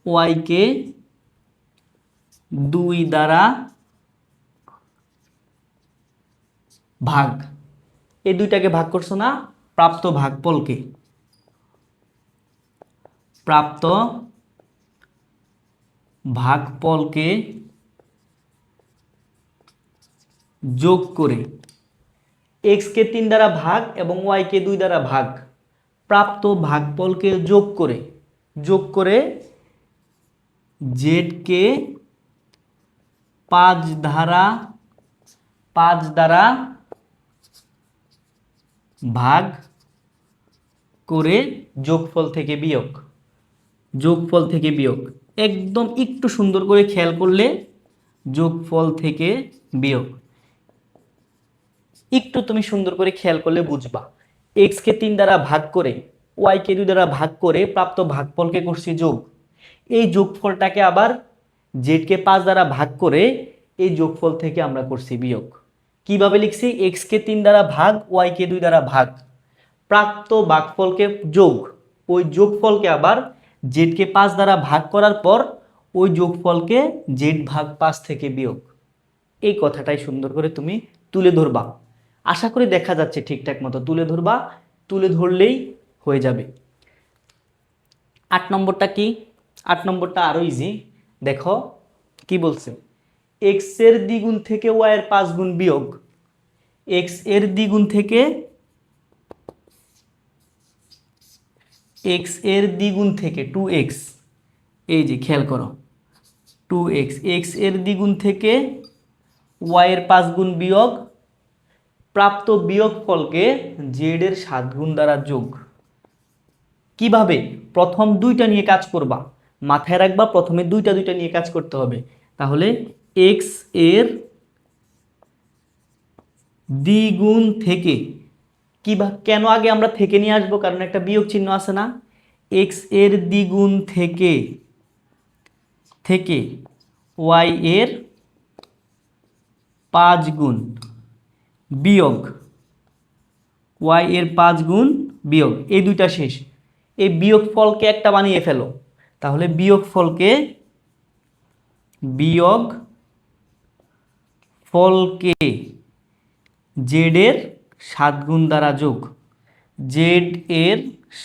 ওয়াই কে 2 দ্বারা ভাগ। এই দুইটাকে ভাগ করছো না, প্রাপ্ত ভাগফলকে যোগ করে, এক্স কে 3 দ্বারা ভাগ এবং ওয়াই কে 2 দ্বারা ভাগ, প্রাপ্ত ভাগফলকে যোগ করে জেড কে 5 দ্বারা ভাগ করে যোগফল থেকে বিয়োগ। একদম একটু সুন্দর করে খেয়াল করলে যোগফল থেকে বিয়োগ একটু তুমি সুন্দর করে খেয়াল করলে বুঝবা। এক্স কে 3 দ্বারা ভাগ করে ওয়াই কে 2 দ্বারা ভাগ করে প্রাপ্ত ভাগফলকে করছি যোগ। এই যোগফলটাকে আবার জেড কে 5 দ্বারা ভাগ করে এই যোগফল থেকে আমরা করছি বিয়োগ। কিভাবে লিখছি? এক্স কে 3 দ্বারা ভাগ, ওয়াই কে 2 দ্বারা ভাগ, প্রাপ্ত ভাগফলকে যোগ, ওই যোগফলকে আবার জেড কে 5 দ্বারা ভাগ করার পর ওই যোগফলকে জেড ভাগ 5 থেকে বিয়োগ। এই কথাটাই সুন্দর করে তুমি তুলে ধরবা। আশা করি দেখা যাচ্ছে ঠিকঠাক মতো তুলে ধরবা, তুলে ধরলেই হয়ে যাবে। 8 নম্বরটা কি? 8 নম্বরটা আরো ইজি। দেখো কি বলছে, এক্স এর দ্বিগুণ থেকে ওয়াই এর 5 গুণ বিয়োগ, এক্স এর দ্বিগুণ থেকে এক্স এর দ্বিগুণ থেকে 2x, এই যে খেয়াল করো 2x, এক্স এর দ্বিগুণ থেকে ওয়াই এর 5 গুণ বিয়োগ, প্রাপ্ত বিয়োগ ফলকে জেড এর 7 গুণ দ্বারা যোগ। কিভাবে? প্রথম দুইটা নিয়ে কাজ করবা, মাথায় রাখবা প্রথমে দুইটা নিয়ে কাজ করতে হবে। তাহলে এক্স এর দ্বিগুণ থেকে কেন আগে আমরা থেকে নিয়ে আসবো? কারণ একটা বিয়োগ চিহ্ন আছে না। এক্স এর দ্বিগুণ থেকে ওয়াই এর 5 গুণ বিয়োগ, ওয়াই এর 5 গুণ বিয়োগ, এই দুইটা শেষ। এই বিয়োগ ফলকে একটা বানিয়ে ফেলো। তাহলে বিয়োগ ফলকে জেড এর 7 গুণ দ্বারা যোগ, জেড এর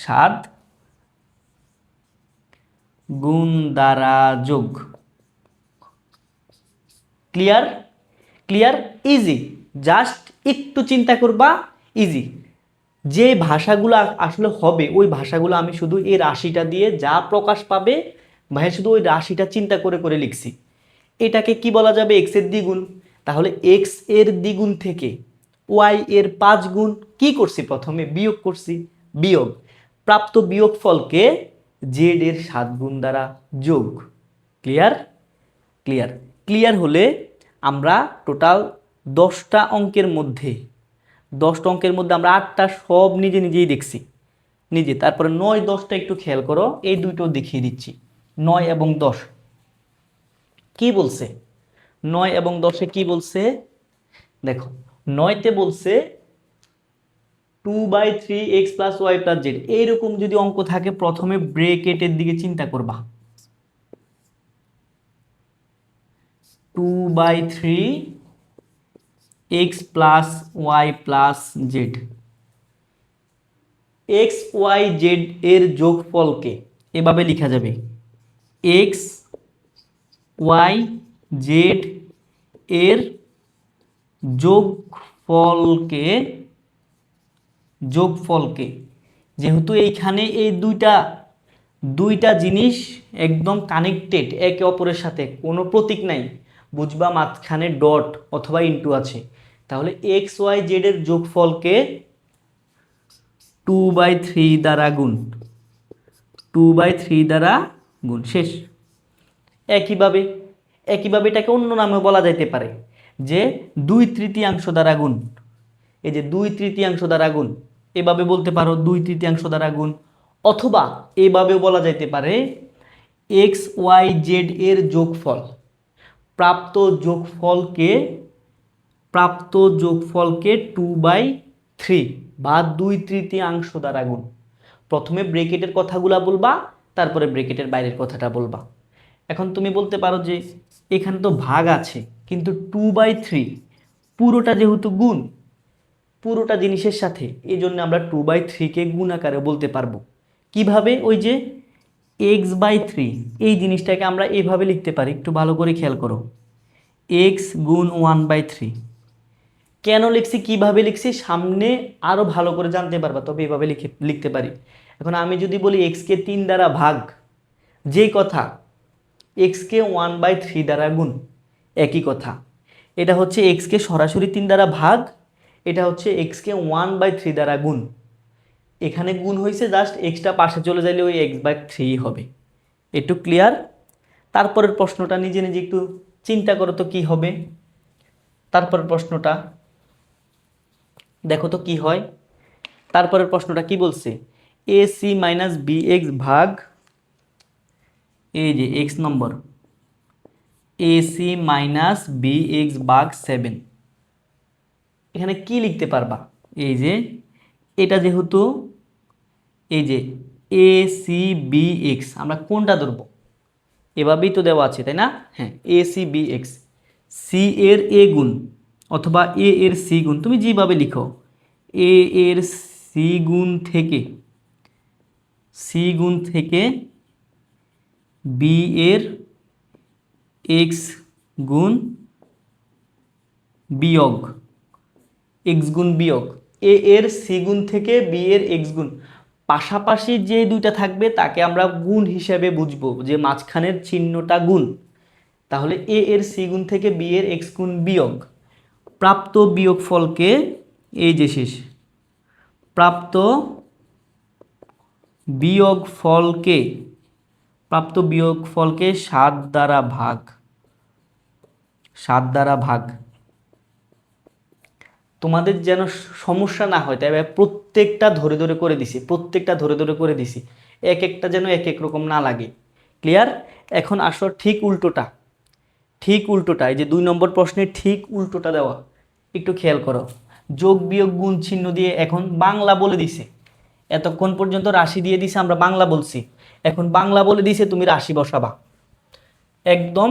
7 গুণ দ্বারা যোগ। ক্লিয়ার? ইজি, জাস্ট একটু চিন্তা করবা, ইজি। যে ভাষাগুলো আসলে হবে ওই ভাষাগুলো আমি শুধু এই রাশিটা দিয়ে যা প্রকাশ পাবে ভাইয়া শুধু ওই রাশিটা চিন্তা করে করে লিখছি। এটাকে কি বলা যাবে? এক্স এর দ্বিগুণ। তাহলে এক্স এর দ্বিগুণ থেকে ওয়াই এর 5 গুণ কি করছি? প্রথমে বিয়োগ করছি, বিয়োগ, প্রাপ্ত বিয়োগ ফলকে জেড এর 7 গুণ দ্বারা যোগ। ক্লিয়ার হলে আমরা টোটাল 10টা অঙ্কের মধ্যে আমরা 8টা সব নিজেই দেখছি, তারপরে 9, 10টা একটু খেয়াল করো, এই দুইটাও দেখিয়ে দিচ্ছি। 9 এবং 10 কি বলছে? 9 এবং 10-এ কি বলছে দেখো। 9তে বলছে 2/3x + y + z। এইরকম যদি অঙ্ক থাকে প্রথমে ব্রেকেটের দিকে চিন্তা করবা। 2/3x + y + z, x y z এর যোগফলকে এভাবে লেখা যাবে, x y z এর যোগফলকে যেহেতু এইখানে এই দুইটা জিনিস একদম কানেক্টেড একে অপরের সাথে, কোনো প্রতীক নাই, বুঝবা মাঝখানে ডট অথবা ইনটু আছে। তাহলে এক্স ওয়াই জেড এর যোগফলকে 2/3 দ্বারা গুণ, 2/3 দ্বারা গুণ, শেষ। একইভাবে এটাকে অন্য নামে বলা যাইতে পারে যে 2/3 দ্বারা গুণ। এই যে 2/3 দ্বারা গুণ, এভাবে বলতে পারো 2/3 দ্বারা গুণ। অথবা এভাবেও বলা যাইতে পারে এক্স ওয়াই জেড এর যোগফল, প্রাপ্ত যোগফলকে 2/3 বা 2/3 দ্বারা গুণ। প্রথমে ব্রেকেটের কথাগুলা বলবা, তারপরে ব্রেকেটের বাইরের কথাটা বলবা। এখন তুমি বলতে পারো যে এখানে তো ভাগ আছে, কিন্তু 2/3 পুরোটা যেহেতু গুণ, পুরোটা জিনিসের সাথে, এই জন্য আমরা 2/3-কে গুণ আকারে বলতে পারবো। কিভাবে? ওই যে x/3, এই জিনিসটাকে আমরা এইভাবে লিখতে পারি, একটু ভালো করে খেয়াল করো, x গুণ 1/3। কেন লিখছি, কিভাবে লিখছি সামনে আরো ভালো করে জানতে পারবা, তবে এভাবে লিখতে পারি। এখন আমি যদি বলি x-কে 3 দ্বারা ভাগ, যেই কথা x-কে 1/3 দ্বারা গুণ, একই কথা। এটা হচ্ছে x-কে সরাসরি 3 দ্বারা ভাগ, এটা হচ্ছে x-কে 1/3 দ্বারা গুণ। এখানে গুণ হয়েছে, জাস্ট x-টা পাশে চলে যাইলে ওই x/3 হবে। একটু ক্লিয়ার? তারপরের প্রশ্নটা নিজে একটু চিন্তা করো তো কি হবে। তারপরের প্রশ্নটা দেখো তো কি হয়। তারপরের প্রশ্নটা কি বলছে? ac - bx ভাগ, এই যে x নম্বর, ac - bx ভাগ 7। এখানে কি লিখতে পারবা? এই যে এটা যেহেতু এই যে acbx, আমরা কোনটা ধরবো? এভাবেই তো দেওয়া আছে, তাই না? হ্যাঁ, acbx, c এর a গুণ অথবা a এর c গুণ, তুমি যেভাবে লিখো, a এর c গুণ থেকে b এর x গুণ বিয়োগ, এক্স গুণ বিয়োগ, এ এর সি গুণ থেকে বি এর এক্স গুণ, পাশাপাশি যে দুইটা থাকবে তাকে আমরা গুণ হিসেবে বুঝবো, যে মাঝখানের চিহ্নটা গুণ। তাহলে এ এর সি গুণ থেকে বি এর এক্স গুণ বিয়োগ, প্রাপ্ত বিয়োগ ফলকে, এই যে শেষ, প্রাপ্ত বিয়োগ ফলকে, প্রাপ্ত বিয়োগ ফলকে 7 দ্বারা ভাগ, 7 দ্বারা ভাগ। তোমাদের যেন সমস্যা না হয় তাই প্রত্যেকটা ধরে ধরে করে দিছি, প্রত্যেকটা ধরে ধরে করে দিছি, এক একটা যেন এক এক রকম না লাগে। ক্লিয়ার? এখন আসো ঠিক উল্টোটা, ঠিক উল্টোটা, এই যে 2 নম্বর প্রশ্নে ঠিক উল্টোটা দেওয়া, একটু খেয়াল করো। যোগ বিয়োগ গুণ চিহ্ন দিয়ে এখন বাংলা বলে দিছে, এতক্ষণ পর্যন্ত রাশি দিয়ে দিছে, আমরা বাংলা বলছি, এখন বাংলা বলে দিছে, তুমি রাশি বসাবা। একদম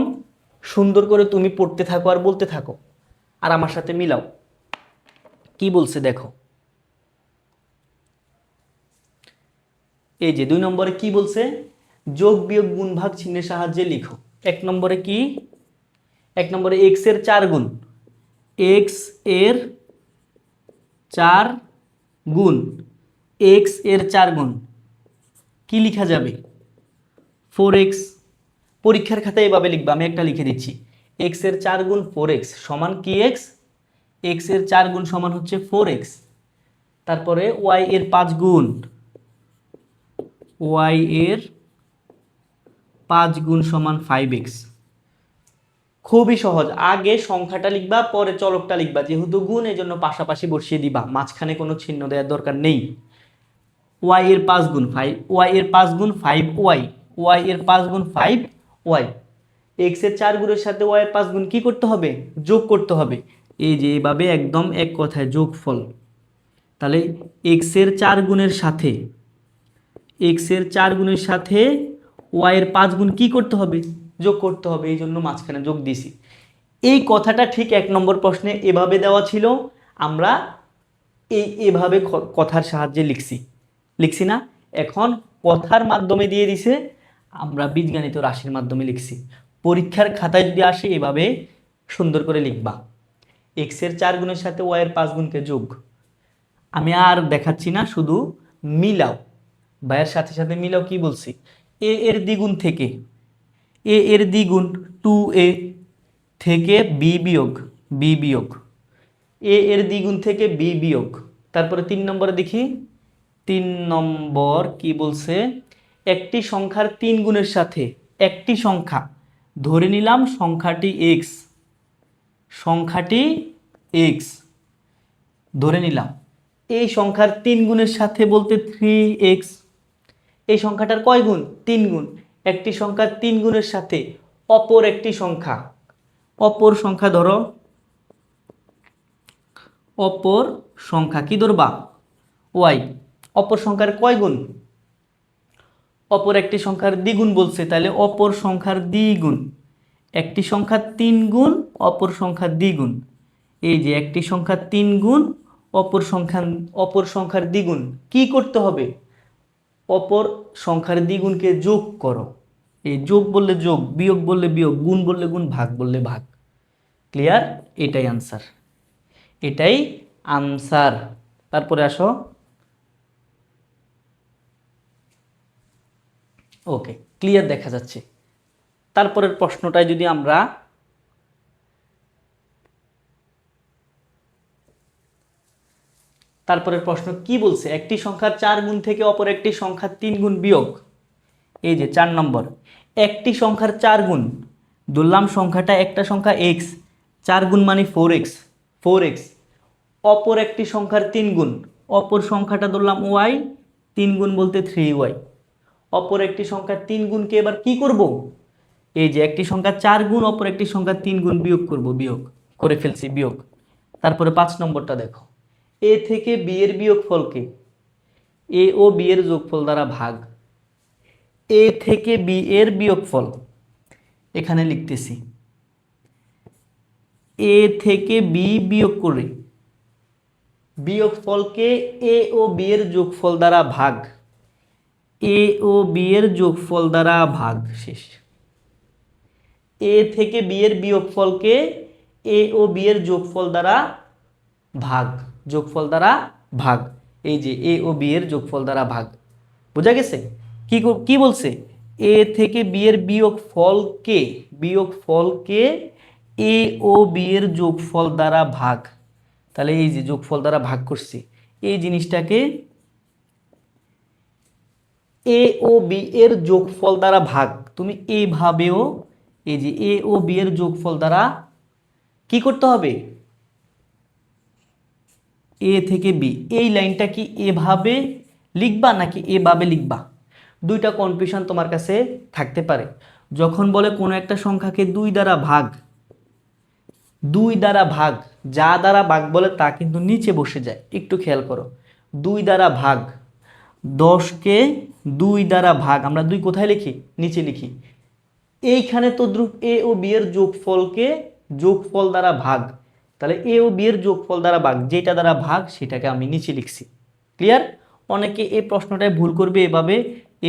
সুন্দর করে তুমি পড়তে থাকো আর বলতে থাকো, আর আমার সাথে মিলাও। কি বলছে দেখো, এই যে 2 নম্বরে কি বলছে, যোগ বিয়োগ গুণ ভাগ চিহ্নের সাহায্যে লিখো। 1 নম্বরে কি, 1 নম্বরে এক্স এর 4 গুণ, এক্স এর 4 গুণ, এক্স এর 4 গুণ কি লিখা যাবে, 4x। পরীক্ষার খাতায় এভাবে লিখবা, আমি একটা লিখে দিচ্ছি, এক্স এর 4 গুণ 4x সমান কি এক্স, এক্স এর 4 গুণ সমান হচ্ছে 4x। তারপরে ওয়াই এর 5 গুণ, ওয়াই এর 5 গুণ সমান 5x। খুবই সহজ, আগে সংখ্যাটা লিখবা পরে চলকটা লিখবা, যেহেতু গুণ এই জন্য পাশাপাশি বসিয়ে দিবা, মাঝখানে কোনো চিহ্ন দেওয়ার দরকার নেই। ওয়াই এর 5 গুণ 5, ওয়াই এর 5 গুণ 5y, ওয়াই এর 5 গুণ 5y, এক্স এর 4 গুণের সাথে ওয়াই এর 5 গুণ কি করতে হবে, যোগ করতে হবে। এই যে এভাবে একদম এক কথায় যোগফল। তাহলে এক্স এর 4 গুণের সাথে, এক্স এর 4 গুণের সাথে ওয়াই এর 5 গুণ কি করতে হবে, যোগ করতে হবে, এই জন্য মাঝখানে যোগ দিছি। এই কথাটা ঠিক 1 নম্বর প্রশ্নে এভাবে দেওয়া ছিল, আমরা এভাবে কথার সাহায্যে লিখছি না। এখন কথার মাধ্যমে দিয়ে দিছে, আমরা বীজগণিত রাশির মাধ্যমে লিখছি। পরীক্ষার খাতায় যদি আসে এভাবে সুন্দর করে লিখবা, এক্স এর 4 গুণের সাথে ওয়াই এর 5 গুণকে যোগ। আমি আর দেখাচ্ছি না, শুধু মিলাও, ভাইয়ের সাথে সাথে মিলাও। কি বলছি, এ এর দ্বিগুণ থেকে, এ এর দ্বিগুণ 2a থেকে বি বিয়োগ, বি বিয়োগ, এ এর দ্বিগুণ থেকে বি বিয়োগ। তারপরে 3 নম্বরে দেখি, 3 নম্বর কি বলছে, একটি সংখ্যার 3 গুণের সাথে, একটি সংখ্যা ধরে নিলাম সংখ্যাটি এক্স, সংখ্যাটি এক্স ধরে নিলাম, এই সংখ্যার 3 গুণের সাথে বলতে 3x, এই সংখ্যাটার কয় গুণ, 3 গুণ। একটি সংখ্যার 3 গুণের সাথে অপর একটি সংখ্যা, অপর সংখ্যা ধরো, অপর সংখ্যা কি ধরবা, ওয়াই, অপর সংখ্যার কয় গুণ, অপর একটি সংখ্যার দ্বিগুণ বলছে, তাহলে অপর সংখ্যার দ্বিগুণ। একটি সংখ্যার 3 গুণ, অপর সংখ্যার দ্বিগুণ, এই যে একটি সংখ্যার 3 গুণ, অপর সংখ্যার দ্বিগুণ কি করতে হবে, অপর সংখ্যার দ্বিগুণকে যোগ করো। এই যোগ বললে যোগ, বিয়োগ বললে বিয়োগ, গুণ বললে গুণ, ভাগ বললে ভাগ। ক্লিয়ার? এটাই আনসার, এটাই আনসার। তারপরে আসো, ওকে ক্লিয়ার দেখা যাচ্ছে। তারপরের প্রশ্নটায় যদি আমরা তারপরের প্রশ্ন কি বলছে, একটি সংখ্যার 4 গুণ থেকে অপর একটি সংখ্যার 3 গুণ বিয়োগ। এই যে 4 নম্বর, একটি সংখ্যার 4 গুণ, ধরলাম সংখ্যাটা একটা সংখ্যা x, 4 গুণ মানে 4x, 4x, অপর একটি সংখ্যার 3 গুণ, অপর সংখ্যাটা ধরলাম y, 3 গুণ বলতে 3y, অপর একটি সংখ্যার 3 গুণকে এবার কি করব, এই যে একটি সংখ্যা 4 গুণ অপর একটি সংখ্যা 3 গুণ বিয়োগ করব, বিয়োগ করে ফেলছি, বিয়োগ। তারপরে 5 নম্বরটা দেখো, এ থেকে বি এর বিয়োগফলকে এ ও বি এর যোগফল দ্বারা ভাগ। এ থেকে বি এর বিয়োগফল এখানে লিখতেছি, এ থেকে বি বিয়োগ করে বিয়োগফলকে এ ও বি এর যোগফল দ্বারা ভাগ, এ ও বি এর যোগফল দ্বারা ভাগ, শেষ। এ থেকে বি এর বিয়োগফলকে এ ও বি এর যোগফল দ্বারা ভাগ, যোগফল দ্বারা ভাগ। এই যে এ ও বি এর যোগফল দ্বারা ভাগ, বোঝা গেছে? কি বলছে? এ থেকে বি এর বিয়োগফলকে এ ও বি এর যোগফল দ্বারা ভাগ। তাহলে এই যে যোগফল দ্বারা ভাগ করছি, এই জিনিসটাকে এ ও বি এর যোগফল দ্বারা ভাগ। তুমি এইভাবেও এই যে এ ও বি এর যোগফল দ্বারা কি করতে হবে? এ থেকে বি, এই লাইনটা কি এভাবে লিখবা নাকি এভাবে লিখবা? দুইটা কনফিউশন তোমার কাছে থাকতে পারে। যখন বলে কোনো একটা সংখ্যাকে দুই দ্বারা ভাগ, যা দ্বারা ভাগ বলে তা কিন্তু নিচে বসে যায়, একটু খেয়াল করো। দুই দ্বারা ভাগ, 10কে দুই দ্বারা ভাগ, আমরা দুই কোথায় লিখি? নিচে লিখি। এইখানে তো দ্রুপ এ ও বি এর যোগফলকে যোগফল দ্বারা ভাগ, তাহলে এ ও বি এর যোগফল দ্বারা ভাগ, যেটা দ্বারা ভাগ সেটাকে আমি নিচে লিখছি। ক্লিয়ার? অনেকে এই প্রশ্নটায় ভুল করবে, এভাবে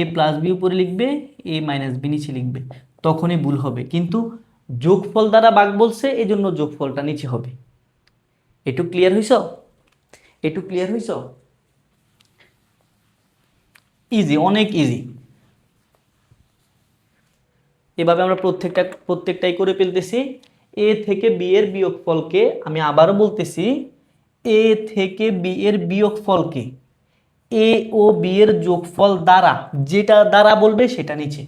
এ প্লাস বি উপরে লিখবে, এ মাইনাস বি নিচে লিখবে, তখনই ভুল হবে। কিন্তু যোগফল দ্বারা ভাগ বলছে, এই জন্য যোগফলটা নিচে হবে। একটু ক্লিয়ার হইছ? ইজি, অনেক ইজি। এভাবে আমরা প্রত্যেকটাই করে ফেলতেছি। এ থেকে বি এর বিয়োগফলকে, আমি আবারও বলতেছি, এ থেকে বি এর বিয়োগফলকে এ ও বি এর যোগফল দ্বারা, যেটা দ্বারা বলবে সেটা নিচে।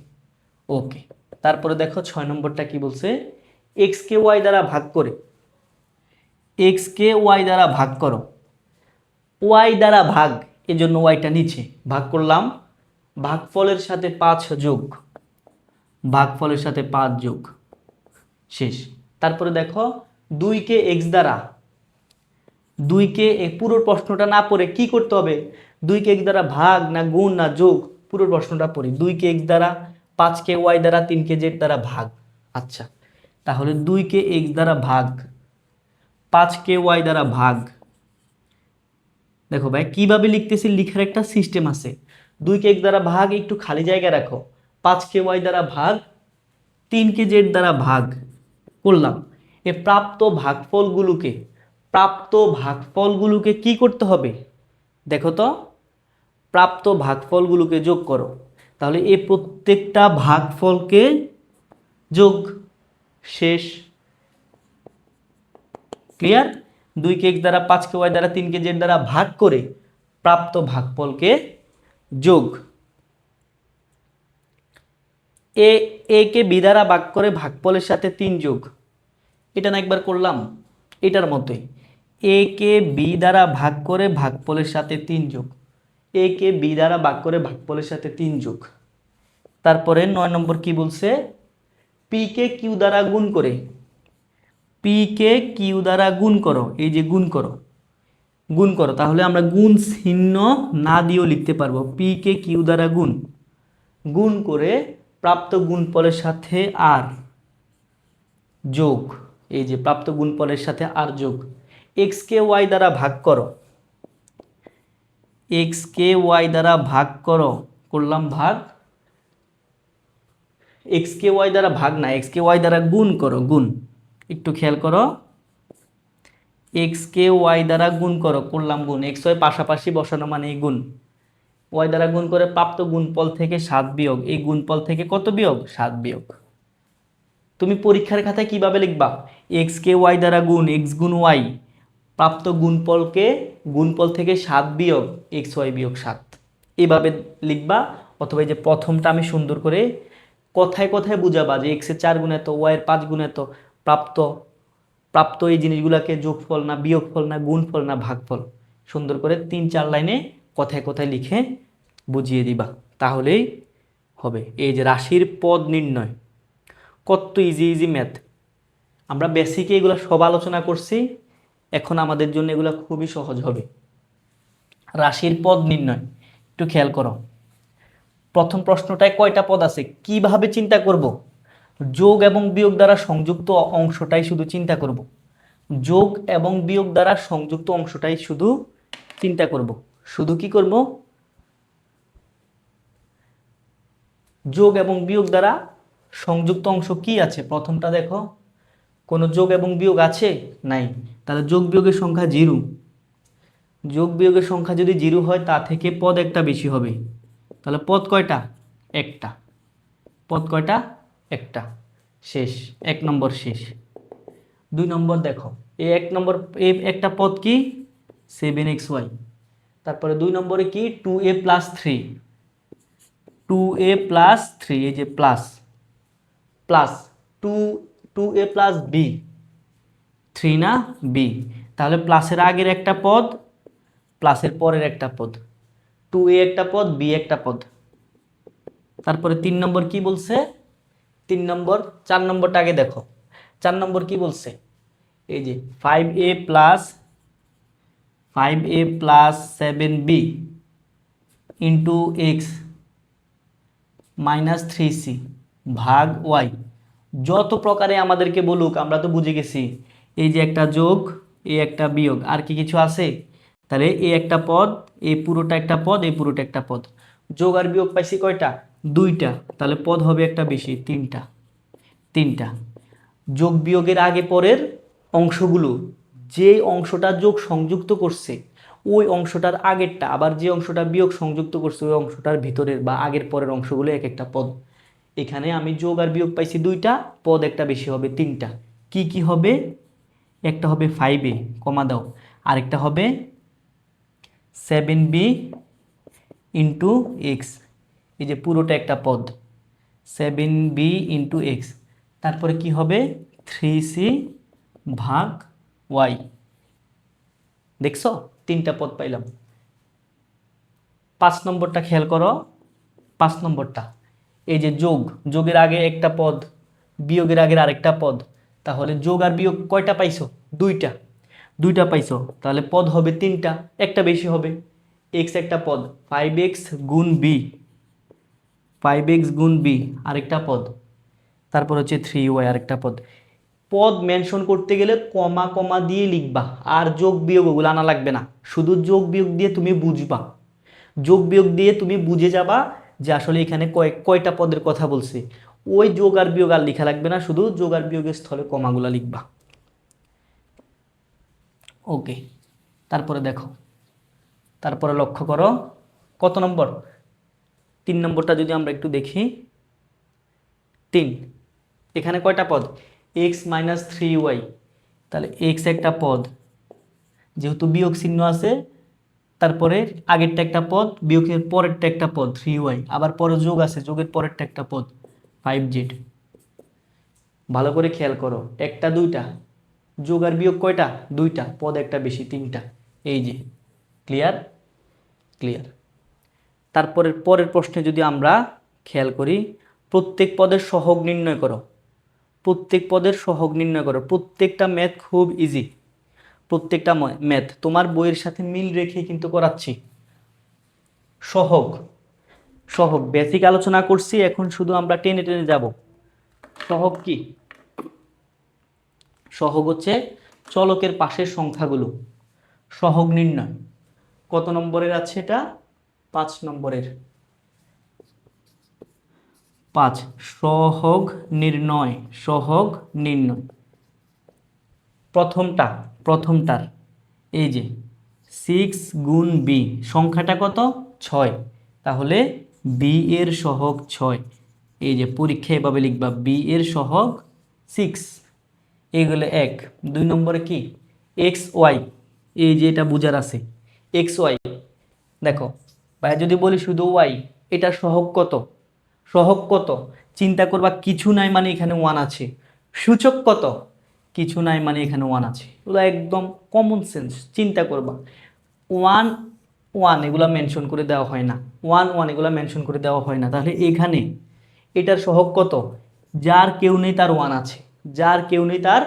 ওকে, তারপরে দেখো 6 নম্বরটা কি বলছে? এক্স কে ওয়াই দ্বারা ভাগ করে, ওয়াই দ্বারা ভাগ, এজন্য ওয়াইটা নিচে ভাগ করলাম। ভাগফলের সাথে 5 যোগ, শেষ। তারপরে দেখো 2কে এক্স দ্বারা, পুরো প্রশ্নটা না পড়ে কি করতে হবে? 2কে এক্স দ্বারা ভাগ না গুণ না যোগ, পুরো প্রশ্নটা পড়ি। 2কে এক্স দ্বারা, 5কে ওয়াই দ্বারা, 3কে জেড দ্বারা ভাগ। আচ্ছা, তাহলে 2কে এক্স দ্বারা ভাগ, 5কে ওয়াই দ্বারা ভাগ। দেখো ভাই কিভাবে লিখতেছি, লিখার একটা সিস্টেম আছে। 2কে এক্স দ্বারা ভাগ, একটু খালি জায়গা রাখো, 5কে ওয়াই দ্বারা ভাগ, 3কে জেড দ্বারা ভাগ করলাম। এ প্রাপ্ত ভাগফলগুলোকে কি করতে হবে? দেখো তো, প্রাপ্ত ভাগফলগুলোকে যোগ করো। তাহলে এই প্রত্যেকটা ভাগফলকে যোগ, শেষ। ক্লিয়ার? 2কে এক্স দ্বারা, 5কে ওয়াই দ্বারা, 3কে জেড দ্বারা ভাগ করে প্রাপ্ত ভাগফলকে যোগ। এ কে বি দ্বারা ভাগ করে ভাগফলের সাথে 3 যোগ, এটা না একবার করলাম? এটার মতোই এ কে বি দ্বারা ভাগ করে ভাগফলের সাথে 3 যোগ, এ কে বি দ্বারা ভাগ করে ভাগফলের সাথে 3 যোগ। তারপরে 9 নম্বর কি বলছে? পি কে কিউ দ্বারা গুণ করে, এই যে গুণ করো। তাহলে আমরা গুণ চিহ্ন না দিয়েও লিখতে পারবো। পি কে কিউ দ্বারা গুণ করে প্রাপ্ত গুণফলের সাথে আর যোগ, এই যে প্রাপ্ত গুণফলের সাথে আর যোগ। এক্স কে ওয়াই দ্বারা ভাগ করো, করলাম ভাগ। এক্স কে ওয়াই দ্বারা ভাগ না, এক্স কে ওয়াই দ্বারা গুণ করো, একটু খেয়াল করো। এক্স কে ওয়াই দ্বারা গুণ করো, করলাম গুণ। এক্স ওয়াই পাশাপাশি বসানো মানে এই গুণ। ওয়াই দ্বারা গুণ করে প্রাপ্ত গুণফল থেকে 7 বিয়োগ, এই গুণফল থেকে কত বিয়োগ? 7 বিয়োগ। তুমি পরীক্ষার খাতায় কিভাবে লিখবা? এক্স কে ওয়াই দ্বারা গুণ, এক্স গুণ ওয়াই, প্রাপ্ত গুণফল থেকে 7 বিয়োগ এক্স ওয়াই বিয়োগ 7, এইভাবে লিখবা। অথবা এই যে প্রথমটা আমি সুন্দর করে কথায় বুঝাবা যে এক্সের 4 গুণ এত, ওয়াইয়ের 5 গুণ এত, প্রাপ্ত এই জিনিসগুলোকে যোগফল না, বিয়োগফল না, গুণফল না, ভাগফল, সুন্দর করে 3-4 লাইনে কথায় লিখে বুঝিয়ে দিবা, তাহলেই হবে। এই যে রাশির পদ নির্ণয়, কত ইজি ম্যাথ। আমরা বেসিকে এগুলো সব আলোচনা করছি, এখন আমাদের জন্য এগুলো খুবই সহজ হবে। রাশির পদ নির্ণয় একটু খেয়াল করো। প্রথম প্রশ্নটায় কয়টা পদ আছে, কিভাবে চিন্তা করব? যোগ এবং বিয়োগ দ্বারা সংযুক্ত অংশটাই শুধু চিন্তা করব। যোগ এবং বিয়োগ দ্বারা সংযুক্ত অংশটাই শুধু চিন্তা করব। শুধু কি করব? যোগ এবং বিয়োগ দ্বারা সংযুক্ত অংশ কি আছে? প্রথমটা দেখো, কোনো যোগ এবং বিয়োগ আছে? নাই। তাহলে যোগ বিয়োগের সংখ্যা 0। যোগ বিয়োগের সংখ্যা যদি 0 হয় তা থেকে পদ একটা বেশি হবে। তাহলে পদ কয়টা? একটা। পদ কয়টা? একটা। শেষ, 1 নম্বর শেষ। 2 নম্বর দেখো, এই 1 নম্বর এই একটা পদ কি 7xy। তারপরে 2 নম্বরে কি 2a প্লাস 3, 2a প্লাস 3, এই যে plus plus 2, 2a plus B, 3 না বি। তাহলে প্লাসের আগের একটা পদ, প্লাসের পরের একটা পদ, 2a একটা পদ, বি একটা পদ। তারপরে 3 নম্বর কি বলছে? 3 নম্বর 4 নম্বরটা আগে দেখো। 4 নম্বর কি বলছে? এই যে 5a plus 7b into x minus 3c ভাগ ওয়াই। যত প্রকারে আমাদেরকে বলুক আমরা তো বুঝে গেছি, এই যে একটা যোগ, এই একটা বিয়োগ, আর কি কিছু আছে? তাহলে এই একটা পদ, এই পুরোটা একটা পদ, এই পুরোটা একটা পদ। যোগ আর বিয়োগ পাইছি কয়টা? 2টা। তাহলে পদ হবে একটা বেশি, 3টা। 3টা। যোগ বিয়োগের আগে পরের অংশগুলো, যে অংশটা যোগ সংযুক্ত করছে ওই অংশটার আগেরটা, আবার যে অংশটা বিয়োগ সংযুক্ত করছে ওই অংশটার ভিতরের বা আগের পরের অংশগুলো এক একটা পদ। এখানে আমি যোগ আর বিয়োগ পাইছি 2টা, পদ একটা বেশি হবে 3টা। কি কি হবে? একটা হবে 5a, কমা দাও, আরেকটা হবে 7b ইন্টু এক্স, এই যে পুরোটা একটা পদ, 7b ইন্টু এক্স। তারপরে কি হবে? 3c ভাগ ওয়াই। দেখছো 3টা পদ পাইলাম। 5 নম্বরটা খেয়াল করো। 5 নম্বরটা এই যে যোগ, যোগের আগে একটা পদ, বিয়োগের আগের আরেকটা পদ। তাহলে যোগ আর বিয়োগ কয়টা পাইছো? 2টা। 2টা পাইছো, তাহলে পদ হবে 3টা, একটা বেশি হবে। এক্স একটা পদ, 5x গুণ বি, 5x গুণ বি আরেকটা পদ। তারপর হচ্ছে 3y আরেকটা পদ। পদ মেনশন করতে গেলে কমা কমা দিয়ে লিখবা, আর যোগ বিয়োগ ওগুলো আনা লাগবে না। শুধু যোগ বিয়োগ দিয়ে তুমি বুঝবা, যোগ বিয়োগ দিয়ে তুমি বুঝে যাবা যে আসলে এখানে কয়টা পদের কথা বলছে। ওই যোগ আর বিয়োগ আর লেখা লাগবে না, শুধু যোগ আর বিয়োগের স্থলে কমাগুলা লিখবা। ওকে, তারপরে দেখো, তারপরে লক্ষ্য করো কত নম্বর? 3 নম্বরটা যদি আমরা একটু দেখি, 3। এখানে কয়টা পদ? X minus 3y। তাহলে এক্স একটা পদ, যেহেতু বিয়োগ চিহ্ন আছে, তারপরে আগেরটা একটা পদ, বিয়োগের পরেরটা একটা পদ 3y, আবার পরে যোগ আছে, যোগের পরেরটা একটা পদ 5z। ভালো করে খেয়াল করো, একটা 2টা, যোগ আর বিয়োগ কয়টা? 2টা, পদ একটা বেশি 3টা। এই যে ক্লিয়ার? ক্লিয়ার। তারপরের পরের প্রশ্নে যদি আমরা খেয়াল করি, প্রত্যেক পদের সহগ নির্ণয় করো। প্রত্যেক পদের সহগ নির্ণয় করো। প্রত্যেকটা ম্যাথ খুব ইজি, প্রত্যেকটা ম্যাথ তোমার বইয়ের সাথে মিল রেখে কিন্তু করাচ্ছি। সহগ, সহগ বেসিক আলোচনা করছি, এখন শুধু আমরা টেনে টেনে যাব। সহগ কি? সহগ হচ্ছে চলকের পাশের সংখ্যাগুলো। সহগ নির্ণয় কত নম্বরের আছে এটা? 5 নম্বরের। 5, সহগ নির্ণয়। সহগ নির্ণয় প্রথমটার এই যে 6 গুণ বি, সংখ্যাটা কত? 6। তাহলে বি এর সহগ 6। এই যে পরীক্ষা এভাবে লিখবা, বি এর সহগ 6, এইগুলো 1। 2 নম্বরে কি? এক্স ওয়াই, এই যে এটা বুঝার আছে, এক্স ওয়াই। দেখো ভাই, যদি বলি শুধু ওয়াই, এটার সহগ কত? সহগ কত? চিন্তা করবা, কিছু নাই মানে এখানে 1 আছে। সূচক কত? কিছু নাই মানে এখানে 1 আছে। এগুলো একদম কমন সেন্স, চিন্তা করবা। 1 1 এগুলো মেনশন করে দেওয়া হয় না, 1 1 এগুলো মেনশন করে দেওয়া হয় না। তাহলে এখানে এটার সহগ কত? যার কেউ নেই তার 1 আছে, যার কেউ নেই তার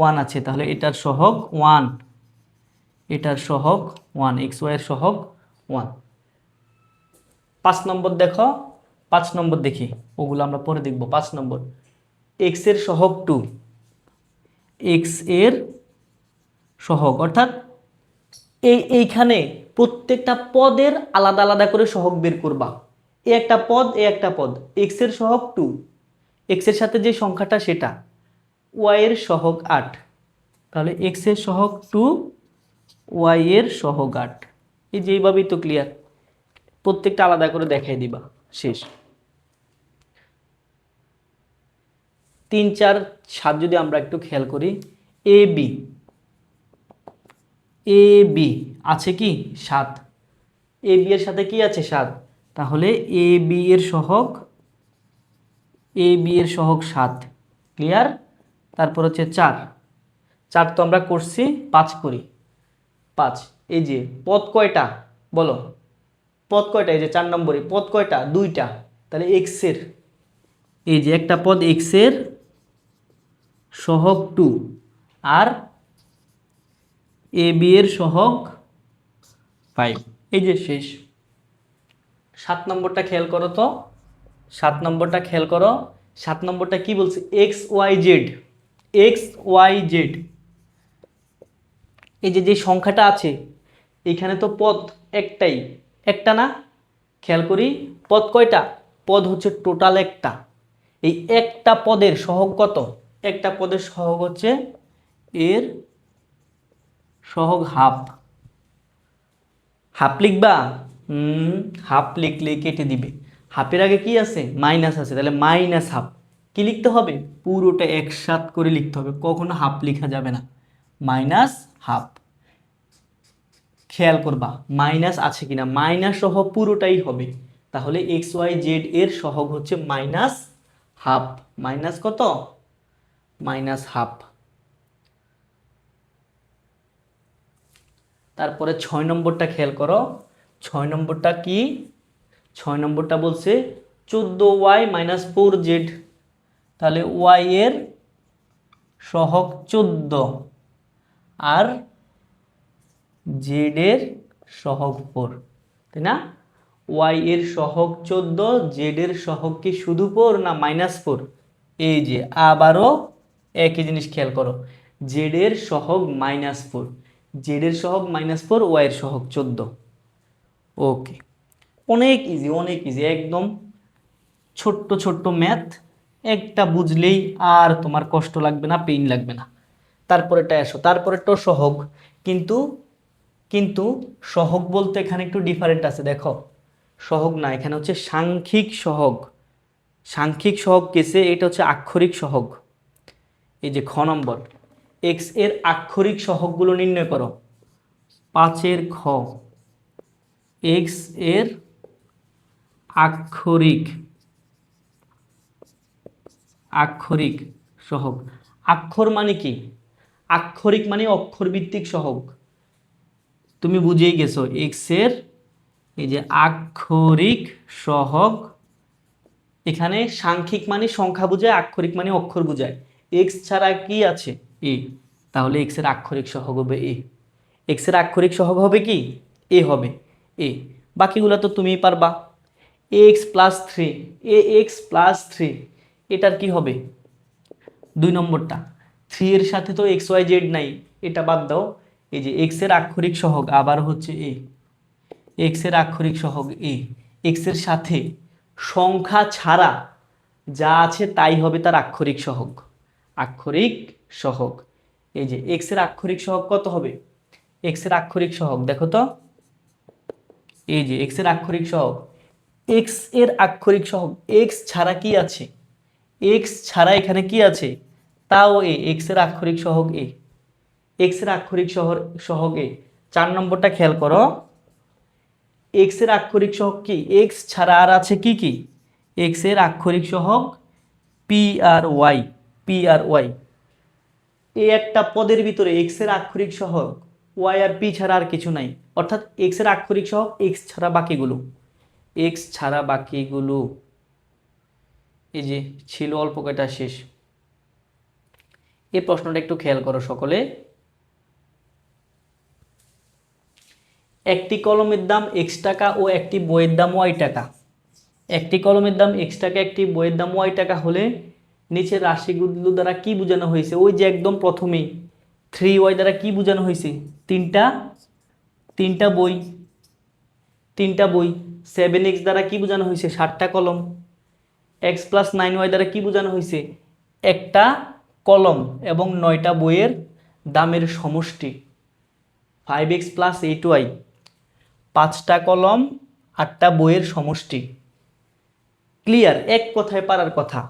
1 আছে। তাহলে এটার সহগ 1, এটার সহগ 1, এক্স ওয়াই এর সহগ 1। 5 নম্বর দেখো, 5 নম্বর দেখি, ওগুলো আমরা পরে দেখব। 5 নম্বর, এক্স এর সহগ 2, এক্স এর সহগ, অর্থাৎ এইখানে প্রত্যেকটা পদের আলাদা আলাদা করে সহগ বের করবা। এ একটা পদ, এ একটা পদ, এক্স এর সহগ 2, এক্স এর সাথে যে সংখ্যাটা সেটা, ওয়াই এর সহগ 8, তাহলে এক্স এর সহগ 2, ওয়াই এর সহগ 8। এই যে এইভাবেই তো ক্লিয়ার, প্রত্যেকটা আলাদা করে দেখাই দিবা, শেষ। 3, 4, 7 যদি আমরা একটু খেয়াল করি, এ বি, এ বি আছে কি 7, এ বি এর সাথে কি আছে 7, তাহলে এ বি এর সহগ, এ বি এর সহগ 7, ক্লিয়ার। তারপর হচ্ছে 4, 4 তো আমরা করছি, 5 করি, 5। এই যে পদ কয়টা বলো, পদ কয়টা, এই যে 4 নম্বরে পদ কয়টা, 2টা, তাহলে এক্স এর, এই যে একটা পদ এক্স এর সহগ 2, আর এ বি এর সহগ 5, এই যে শেষ। 7 নম্বরটা খেয়াল করো তো, 7 নম্বরটা খেয়াল করো, 7 নম্বরটা কি বলছে, X Y Z, X Y Z. এই যে যে সংখ্যাটা আছে এখানে তো পদ একটাই, একটা না, খেয়াল করি পদ কয়টা, পদ হচ্ছে টোটাল একটা। এই একটা পদের সহগ কত, একটা পদের সহগ হচ্ছে এর সহগ হাফ, হাফ লিখবা, হাফ লিখলে কেটে দিবে, হাফের আগে কি আছে, মাইনাস আছে, তাহলে মাইনাস হাফ। কি লিখতে হবে, পুরোটা একসাথ করে লিখতে হবে, কখনো হাফ লেখা যাবে না, মাইনাস হাফ। খেয়াল করবা মাইনাস আছে কিনা, মাইনাস সহ পুরোটাই হবে, তাহলে এক্স ওয়াই জেড এর সহগ হচ্ছে মাইনাস হাফ, মাইনাস কত, মাইনাস হাফ। তারপরে 6 নম্বরটা খেয়াল করো, 6 নম্বরটা কি, 6 নম্বরটা বলছে 14y মাইনাস 4z, তাহলে y এর সহগ 14 আর z এর সহগ 4, তাই না, y এর সহগ 14, z এর সহগ কি শুধু 4 না মাইনাস 4, এই যে আবারও একই জিনিস খেয়াল করো, z এর সহগ -4, z এর সহগ -4, y এর সহগ 14। ওকে, অনেক ইজি, অনেক ইজি, একদম ছোট্ট ছোট্ট ম্যাথ, একটা বুঝলেই আর তোমার কষ্ট লাগবে না, পেইন লাগবে না। তারপরেটা আসো, তারপরেটাও সহগ, কিন্তু কিন্তু সহগ বলতে এখানে একটু ডিফারেন্ট আছে, দেখো সহগ না, এখানে হচ্ছে সাংখ্যিক সহগ। সাংখ্যিক সহগ কেসে এটা হচ্ছে আক্ষরিক সহগ। এই যে খ নম্বর, এক্স এর আক্ষরিক সহগগুলো নির্ণয় করো। 5-এর খ, এক্স এর আক্ষরিক, আক্ষরিক সহগ। আক্ষর মানে কি, আক্ষরিক মানে অক্ষর ভিত্তিক সহগ, তুমি বুঝেই গেছো, এক্স এর এই যে আক্ষরিক সহগ, এখানে সাংখ্যিক মানে সংখ্যা বোঝায়, আক্ষরিক মানে অক্ষর বোঝায়, এক্স ছাড়া কি আছে, এ, তাহলে এক্স এর আক্ষরিক সহগ হবে এ, এক্স এর আক্ষরিক সহগ হবে কি, এ হবে, এ। বাকিগুলো তো তুমিই পারবা, এক্স প্লাস 3, এ এক্স প্লাস 3, এটার কি হবে 2 নম্বরটা, 3 এর সাথে তো এক্স ওয়াই জেড নাই, এটা বাদ দাও, এই যে এক্স এর আক্ষরিক সহগ আবার হচ্ছে এ, এক্স এর আক্ষরিক সহগ এ, এক্স এর সাথে সংখ্যা ছাড়া যা আছে তাই হবে তার আক্ষরিক সহগ, আক্ষরিক সহগ। এই যে এক্স এর আক্ষরিক সহগ কত হবে, এক্স এর আক্ষরিক সহগ দেখো তো, এই যে এক্স এর আক্ষরিক সহগ, এক্স এর আক্ষরিক সহগ, এক্স ছাড়া কি আছে, এক্স ছাড়া এখানে কি আছে, তাও এ, এক্স এর আক্ষরিক সহগ এ, এক্স এর আক্ষরিক সহগ এ। 4 নম্বরটা খেয়াল করো, এক্স এর আক্ষরিক সহগ কি, এক্স ছাড়া আর আছে কি কি, এক্স এর আক্ষরিক সহগ P R Y, P R Y. এই একটা পদের ভিতরে এক্স এর আক্ষরিক সহগ ওয়াই আর পি ছাড়া আর কিছু নাই, অর্থাৎ এক্স এর আক্ষরিক সহগ এক্স ছাড়া বাকিগুলো, এক্স ছাড়া বাকিগুলো। এই যে ছিল অল্প কয়টা, শেষ। এই প্রশ্নটা একটু খেয়াল করো সকলে, একটি কলমের দাম x টাকা ও একটি বইয়ের দাম y টাকা, একটি কলমের দাম x টাকা, একটি বইয়ের দাম y টাকা হলে নিচের রাশিগুলো দ্বারা কি বোঝানো হয়েছে, ওই যে একদম প্রথমেই 3y দ্বারা কি বোঝানো হয়েছে, তিনটা বই, তিনটা বই। 7x দ্বারা কি বোঝানো হয়েছে, 7টা কলম। x + 9y দ্বারা কি বোঝানো হয়েছে, একটা কলম এবং 9টা বইয়ের দামের সমষ্টি 5x প্লাস 8y। 5টা কলম 8টা বইয়ের সমষ্টি। ক্লিয়ার? এক কথায় পারার কথা।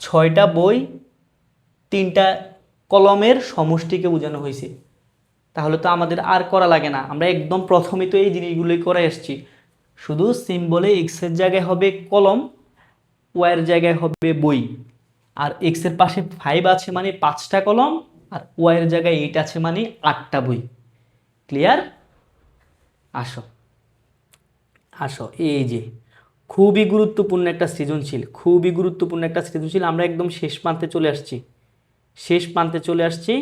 6টা বই 3টা কলমের সমষ্টিকে বোঝানো হয়েছে। তাহলে তো আমাদের আর করা লাগে না, আমরা একদম প্রথমে তো এই জিনিসগুলোই করে এসেছি। শুধু সিম্বলে এক্সের জায়গায় হবে কলম, ওয়াইয়ের জায়গায় হবে বই, আর এক্সের পাশে 5 আছে মানে 5টা কলম, আর ওয়াইয়ের জায়গায় 8 আছে মানে 8টা বই। ক্লিয়ার? আসো আসো, এই যে খুবই গুরুত্বপূর্ণ একটা সৃজনশীল, খুবই গুরুত্বপূর্ণ একটা সৃজনশীল। আমরা একদম শেষ প্রান্তে চলে আসছি, শেষ প্রান্তে চলে আসছি।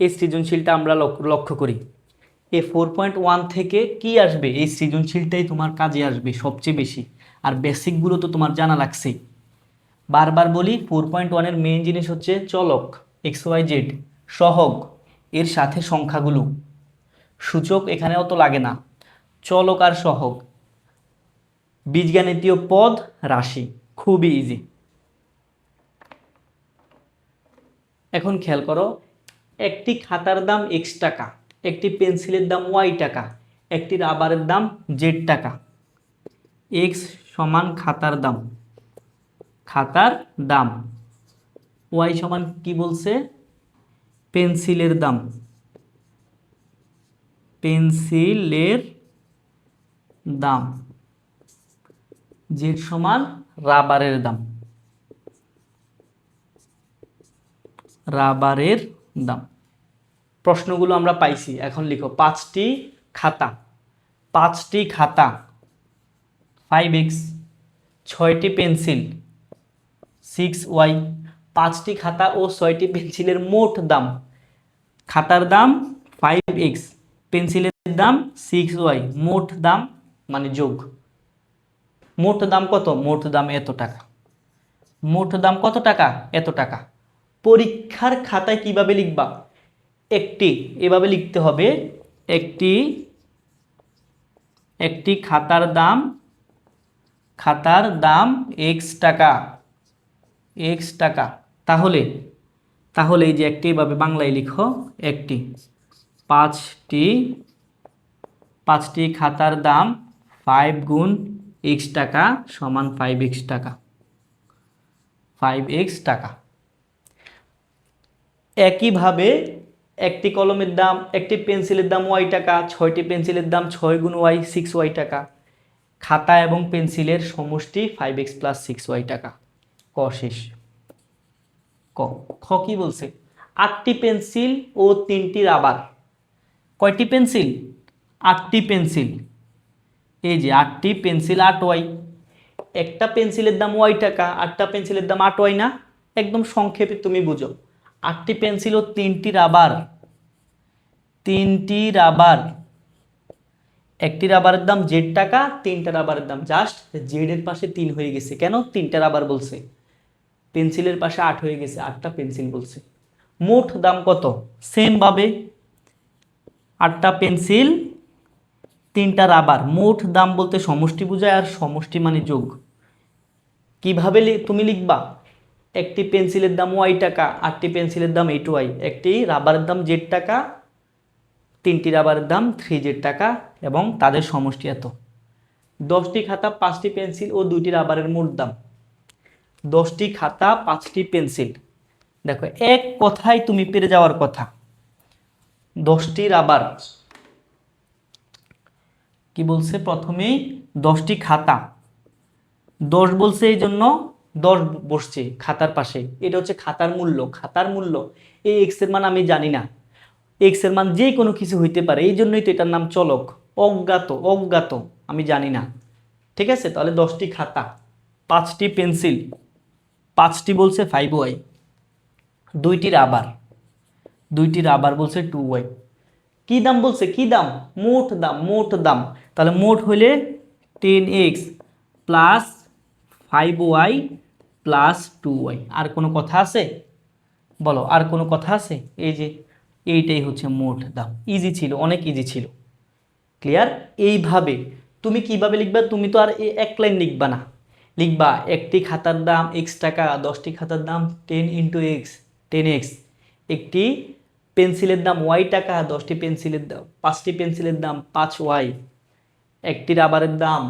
এই সৃজনশীলটা আমরা লক্ষ্য করি। এই 4.1 থেকে কি আসবে? এই সৃজনশীলটাই তোমার কাজে আসবে সবচেয়ে বেশি। আর বেসিকগুলো তো তোমার জানা লাগছেই। বারবার বলি, 4.1-এর মেইন জিনিস হচ্ছে চলক XYZ, সহগ এর সাথে সংখ্যাগুলো, সূচক এখানে অত লাগে না, চলক আর সহগ, বীজগাণিতীয় পদ, রাশি, খুবই ইজি। এখন খেয়াল করো, একটি খাতার দাম X টাকা, একটি পেন্সিলের দাম Y টাকা, একটি রাবারের দাম Z টাকা। X সমান খাতার দাম, খাতার দাম। Y সমান কি বলছে? পেন্সিলের দাম, পেন্সিলের দাম। Z সমান রাবারের দাম, রাবারের দাম। প্রশ্নগুলো আমরা পাইছি, এখন লিখো। 5টি খাতা, 5টি খাতা 5x, 6টি পেন্সিল 6y। 5টি খাতা ও 6টি পেন্সিলের মোট দাম, খাতার দাম 5x, পেন্সিলের দাম 6y, মোট দাম মানে যোগ। মোট দাম কত? মোট দাম এত টাকা। মোট দাম কত টাকা? এত টাকা। পরীক্ষার খাতায় কিভাবে লিখবা? একটি এভাবে লিখতে হবে, একটি খাতার দাম, খাতার দাম x টাকা, x টাকা। তাহলে এই যে একটি, এভাবে বাংলায় লিখো, একটি। 5টি খাতার দাম 5 গুণ x টাকা সমান 5x টাকা, 5x টাকা। একইভাবে একটি কলমের দাম, একটি পেন্সিলের দাম y টাকা, 6টি পেন্সিলের দাম 6 গুণ y, 6y টাকা। খাতা এবং পেন্সিলের সমষ্টি 5x প্লাস 6y টাকা। ক শেষ। ক খ কি বলছে? 8টি পেন্সিল ও 3টি রাবার। কয়টি পেন্সিল? 8টি পেন্সিল। এই যে 8টি পেন্সিল 8y। একটা পেন্সিলের দাম y টাকা, 8টা পেন্সিলের দাম 8y না? একদম সংক্ষেপে তুমি বুঝো। 8টি পেন্সিল ও 3টি রাবার, 3টি রাবার। একটি রাবারের দাম Z টাকা, 3টা রাবারের দাম, জাস্ট Z এর পাশে 3 হয়ে গেছে। কেন? 3টা রাবার বলছে। পেন্সিলের পাশে 8 হয়ে গেছে, 8টা পেন্সিল বলছে। মোট দাম কত? সেম ভাবে 8টা পেন্সিল 3টা রাবার, মোট দাম বলতে সমষ্টি বোঝায়, আর সমষ্টি মানে যোগ। কিভাবে তুমি লিখবা? একটি পেন্সিলের দাম y টাকা, 8টি পেন্সিলের দাম 8y, একটি রাবারের দাম Z টাকা, 3টি রাবারের দাম 3Z টাকা, এবং তাদের সমষ্টি এত। 10টি খাতা, 5টি পেন্সিল ও 2টি রাবারের মোট দাম। 10টি খাতা, 5টি পেন্সিল। দেখো, এক কথায় তুমি পেরে যাওয়ার কথা। 10টি রাবার কি বলছে? প্রথমেই 10টি খাতা, 10 বলছে এই জন্য 10 বসছে খাতার পাশে। এটা হচ্ছে খাতার মূল্য, খাতার মূল্য। এই এক্স এর মান আমি জানি না, এক্স এর মান যে কোনো কিছু হইতে পারে, এই জন্যই তো এটার নাম চলক। অজ্ঞাত, অজ্ঞাত, আমি জানি না। ঠিক আছে? তাহলে 10টি খাতা, 5টি পেন্সিল, 5টি বলছে 5y, 2টি রাবার, 2টি রাবার বলছে 2y। কি দাম বলছে? কি দাম? মোট দাম, মোট দাম। তাহলে মোট হইলে 10x plus 5y plus 2y। আর কোনো কথা আছে? বলো, আর কোনো কথা আছে? এই যে এইটাই হচ্ছে মোট দাম। ইজি ছিল, অনেক ইজি ছিল। ক্লিয়ার? এইভাবে তুমি কিভাবে লিখবা? তুমি তো আর এক লাইন লিখবা না, লিখবা একটি খাতার দাম এক্স টাকা, 10টি খাতার দাম 10 ইন্টু এক্স, 10x। একটি পেন্সিলের দাম ওয়াই টাকা, 10টি পেন্সিলের দাম 5টি পেন্সিলের দাম 5y। একটি রাবারের দাম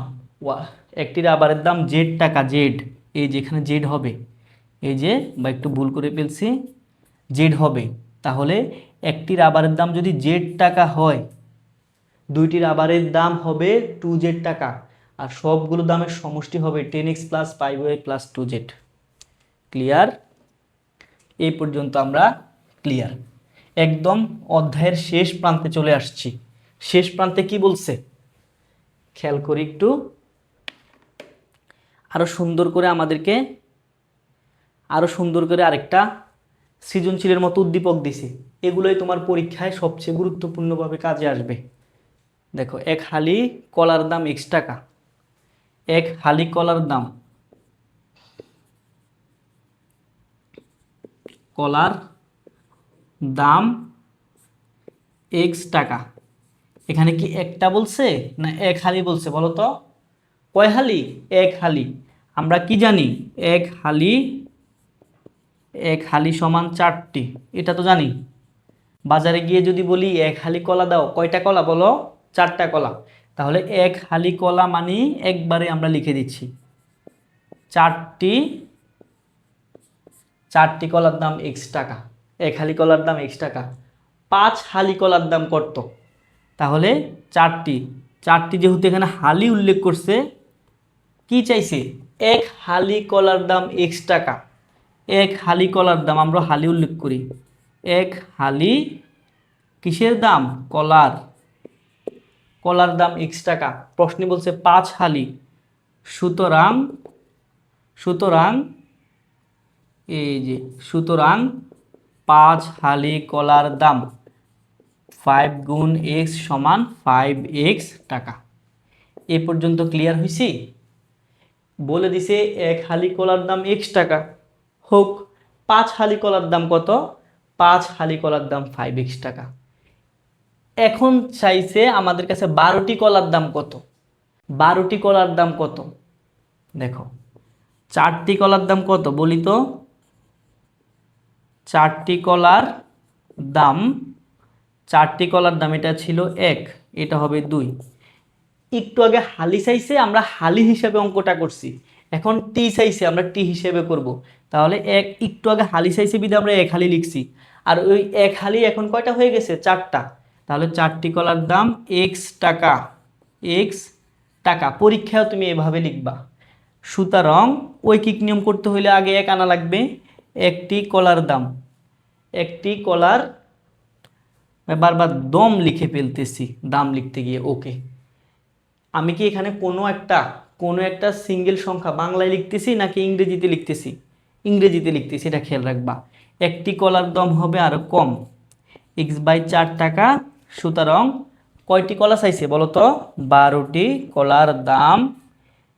একটি রাবারের দাম জেড টাকা, জেড, এই যেখানে জেড হবে, এই যে বা একটু ভুল করে ফেলছি, জেড হবে। তাহলে একটি রাবারের দাম যদি জেড টাকা হয়, দুইটি রাবারের দাম হবে 2z টাকা, আর সবগুলো দামের সমষ্টি হবে 10x plus 5y plus 2z। Clear? এই পর্যন্ত আমরা ক্লিয়ার। একদম অধ্যায়ের শেষ প্রান্তে চলে আসছি। শেষ প্রান্তে কি বলছে খেয়াল করি একটু, আরো সুন্দর করে আমাদেরকে আরেকটা সৃজনশীলের মতো উদ্দীপক দিছি। এগুলোই তোমার পরীক্ষায় সবচেয়ে গুরুত্বপূর্ণভাবে কাজে আসবে। দেখো, এক হালি কলার দাম x টাকা, এক হালি কলার দাম x টাকা। এখানে কি একটা বলছে না এক হালি বলছে বলো তো? কয় হালি? এক হালি। আমরা কি জানি? এক হালি সমান 4টি, এটা তো জানি। বাজারে গিয়ে যদি বলি এক হালি কলা দাও, কয়টা কলা বলো? 4টা কলা। তাহলে এক হালি কলা মানে একবারে আমরা লিখে দিচ্ছি 4টি কলার দাম x টাকা। এক হালি কলার দাম x টাকা। 5 হালি কলার দাম কত? তাহলে 4টি যেহেতু এখানে হালি উল্লেখ করছে, কি চাইছে? এক হালি কলার দাম x টাকা। এক হালি কলার দাম, আমরা হালি উল্লেখ করি, এক হালি কিসের দাম? কলার দাম x টাকা। প্রশ্নে বলছে 5 হালি, সুতরাং এই যে সুতরাং 5 হালি কলার দাম 5 গুণ x সমান 5x টাকা। এ পর্যন্ত ক্লিয়ার হয়েছি? বলে দিছে এক হালি কলার দাম x টাকা, হোক 5 হালি কলার দাম কত? 5 হালি কলার দাম 5x টাকা। এখন চাইছে আমাদের কাছে 12টি কলার দাম কত? 12টি কলার দাম কত? দেখো, 4টি কলার দাম কত বলি তো? 4টি কলার দাম এটা ছিল 1, এটা হবে 2। একটু আগে হালি চাইছে, আমরা হালি হিসাবে অঙ্কটা করছি। এখন টি চাইছে, আমরা টি হিসেবে করব। তাহলে একটু আগে হালি চাইছে বিধে আমরা এক হালি লিখছি, আর ওই এক হালি এখন কয়টা হয়ে গেছে? 4টা। তাহলে 4টি কলার দাম x টাকা। পরীক্ষায় তুমি এভাবে লিখবা। সুতরাং ঐকিক নিয়ম করতে হলে আগে এক আনা লাগবে। একটি কলার বারবার দম লিখে ফেলতেছি দাম লিখতে গিয়ে। ওকে, আমি কি এখানে কোনো একটা সিঙ্গেল সংখ্যা বাংলায় লিখতেছি নাকি ইংরেজিতে লিখতেছি? ইংরেজিতে লিখতেছি, এটা খেয়াল রাখবা। একটি কলার দাম হবে আরো কম, x/4 টাকা। সুতরাং কয়টি কলা চাইছে বলো তো? 12টি কলার দাম।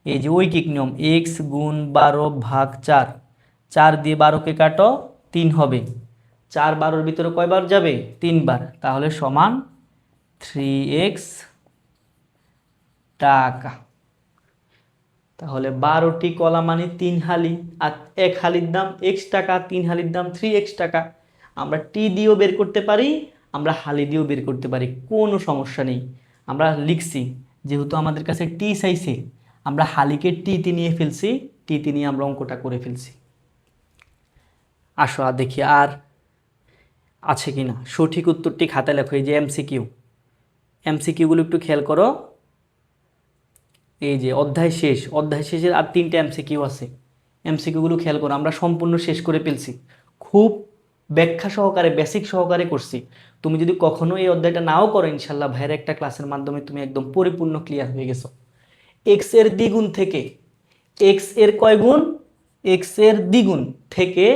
এই যে ঐকিক নিয়ম, x গুণ 12 ভাগ 4, 4 দিয়ে 12কে কাটো, 3 হবে। 4 12-র ভিতরে কয়বার যাবে? 3 বার। তাহলে সমান 3x টাকা। তাহলে 12টি কলা মানে 3 হালি, আর এক হালির দাম x টাকা, 3 হালির দাম 3x টাকা। আমরা টি দিয়েও বের করতে পারি, আমরা হালি দিয়েও বের করতে পারি, কোনো সমস্যা নেই। আমরা লিখছি যেহেতু আমাদের কাছে টি চাইছে, আমরা হালিকে টিতে নিয়ে ফেলছি, টিতে নিয়ে আমরা অঙ্কটা করে ফেলছি। আসো আর দেখি আর আছে কিনা। সঠিক উত্তরটি খাতায় লেখো। এই যে এমসিকিউগুলো একটু খেয়াল করো। এই যে অধ্যায় শেষের আর 3টে এমসিকিউ আছে। এমসিকিউগুলো খেয়াল করো, আমরা সম্পূর্ণ শেষ করে ফেলছি। খুব ব্যাখ্যা সহকারে, বেসিক সহকারে করছি। তুমি যদি কখনো এই অধ্যায়টা নাও করো, ইনশাল্লাহ ভাইয়ের একটা ক্লাসের মাধ্যমে তুমি একদম পরিপূর্ণ ক্লিয়ার হয়ে গেছো। এক্স এর দ্বিগুণ থেকে এক্স এর কয় গুণ? এক্স এর দ্বিগুণ থেকে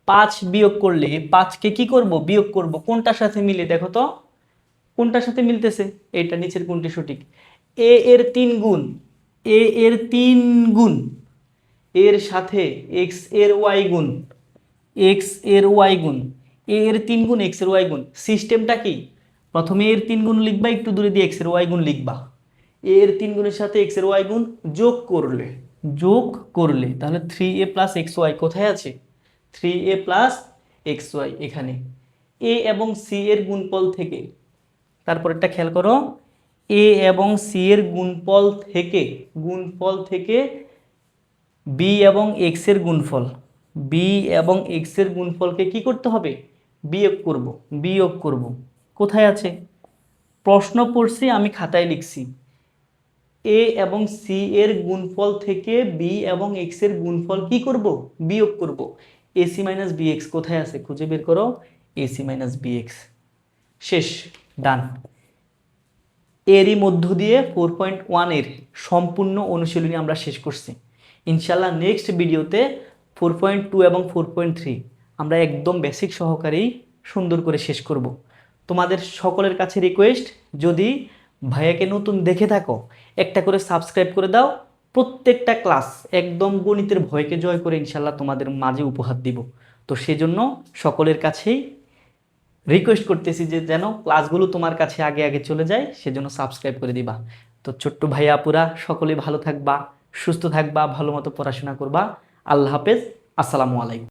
5 বিয়োগ করলে 5কে কি করব? বিয়োগ করব। কোনটার সাথে মিলে দেখো তো, কোনটার সাথে মিলতেছে? এটা নিচের কোনটি সঠিক? এ এর 3 গুণ, এর সাথে এক্স এর ওয়াই গুণ, এ এর 3 গুণ এক্স এর ওয়াই গুণ। সিস্টেমটা কি? প্রথমে এর 3 গুণ লিখবা, একটু দূরে দিয়ে এক্স এর ওয়াই গুণ লিখবা। এর 3 গুণের সাথে এক্স এর ওয়াই গুণ যোগ করলে যোগ করলে তাহলে 3a প্লাস এক্স ওয়াই কোথায় আছে? 3a প্লাস এক্স ওয়াই এখানে। এ এবং সি এর গুণফল থেকে, তারপরেরটা খেয়াল করো, এ এবং সি এর গুণফল থেকে বি এবং এক্স এর গুণফল, বি এবং এক্স এর গুণফলকে কি করতে হবে? বিয়োগ করব। কোথায় আছে? প্রশ্ন পড়ছি, আমি খাতায় লিখছি। এ এবং সি এর গুণফল থেকে বি এবং এক্স এর গুণফল কি করব? বিয়োগ করব। এসি মাইনাস বি এক্স কোথায় আছে? খুঁজে বের করো। AC minus B X. শেষ, ডান। এরই মধ্য দিয়ে 4.1 এর সম্পূর্ণ অনুশীলনী আমরা শেষ করছি। ইনশাল্লাহ নেক্সট ভিডিওতে 4.2 এবং 4.3 আমরা একদম বেসিক সহকারেই সুন্দর করে শেষ করব। তোমাদের সকলের কাছে রিকোয়েস্ট, যদি ভাইয়াকে নতুন দেখে থাকো একটা করে সাবস্ক্রাইব করে দাও। প্রত্যেকটা ক্লাস একদম গণিতের ভয়কে জয় করে ইনশাল্লাহ তোমাদের মাঝে উপহার দিব। তো সেজন্য সকলের কাছেই রিকোয়েস্ট করতেছি যে যেন ক্লাসগুলো তোমার কাছে আগে আগে চলে যায়, সেজন্য সাবস্ক্রাইব করে দিবা। তো ছোট্ট ভাইয়া আপুরা সকলে ভালো থাকবা, সুস্থ থাকবা, ভালো মতো পড়াশোনা করবা। আল্লাহ হাফেজ, আসসালামু আলাইকুম।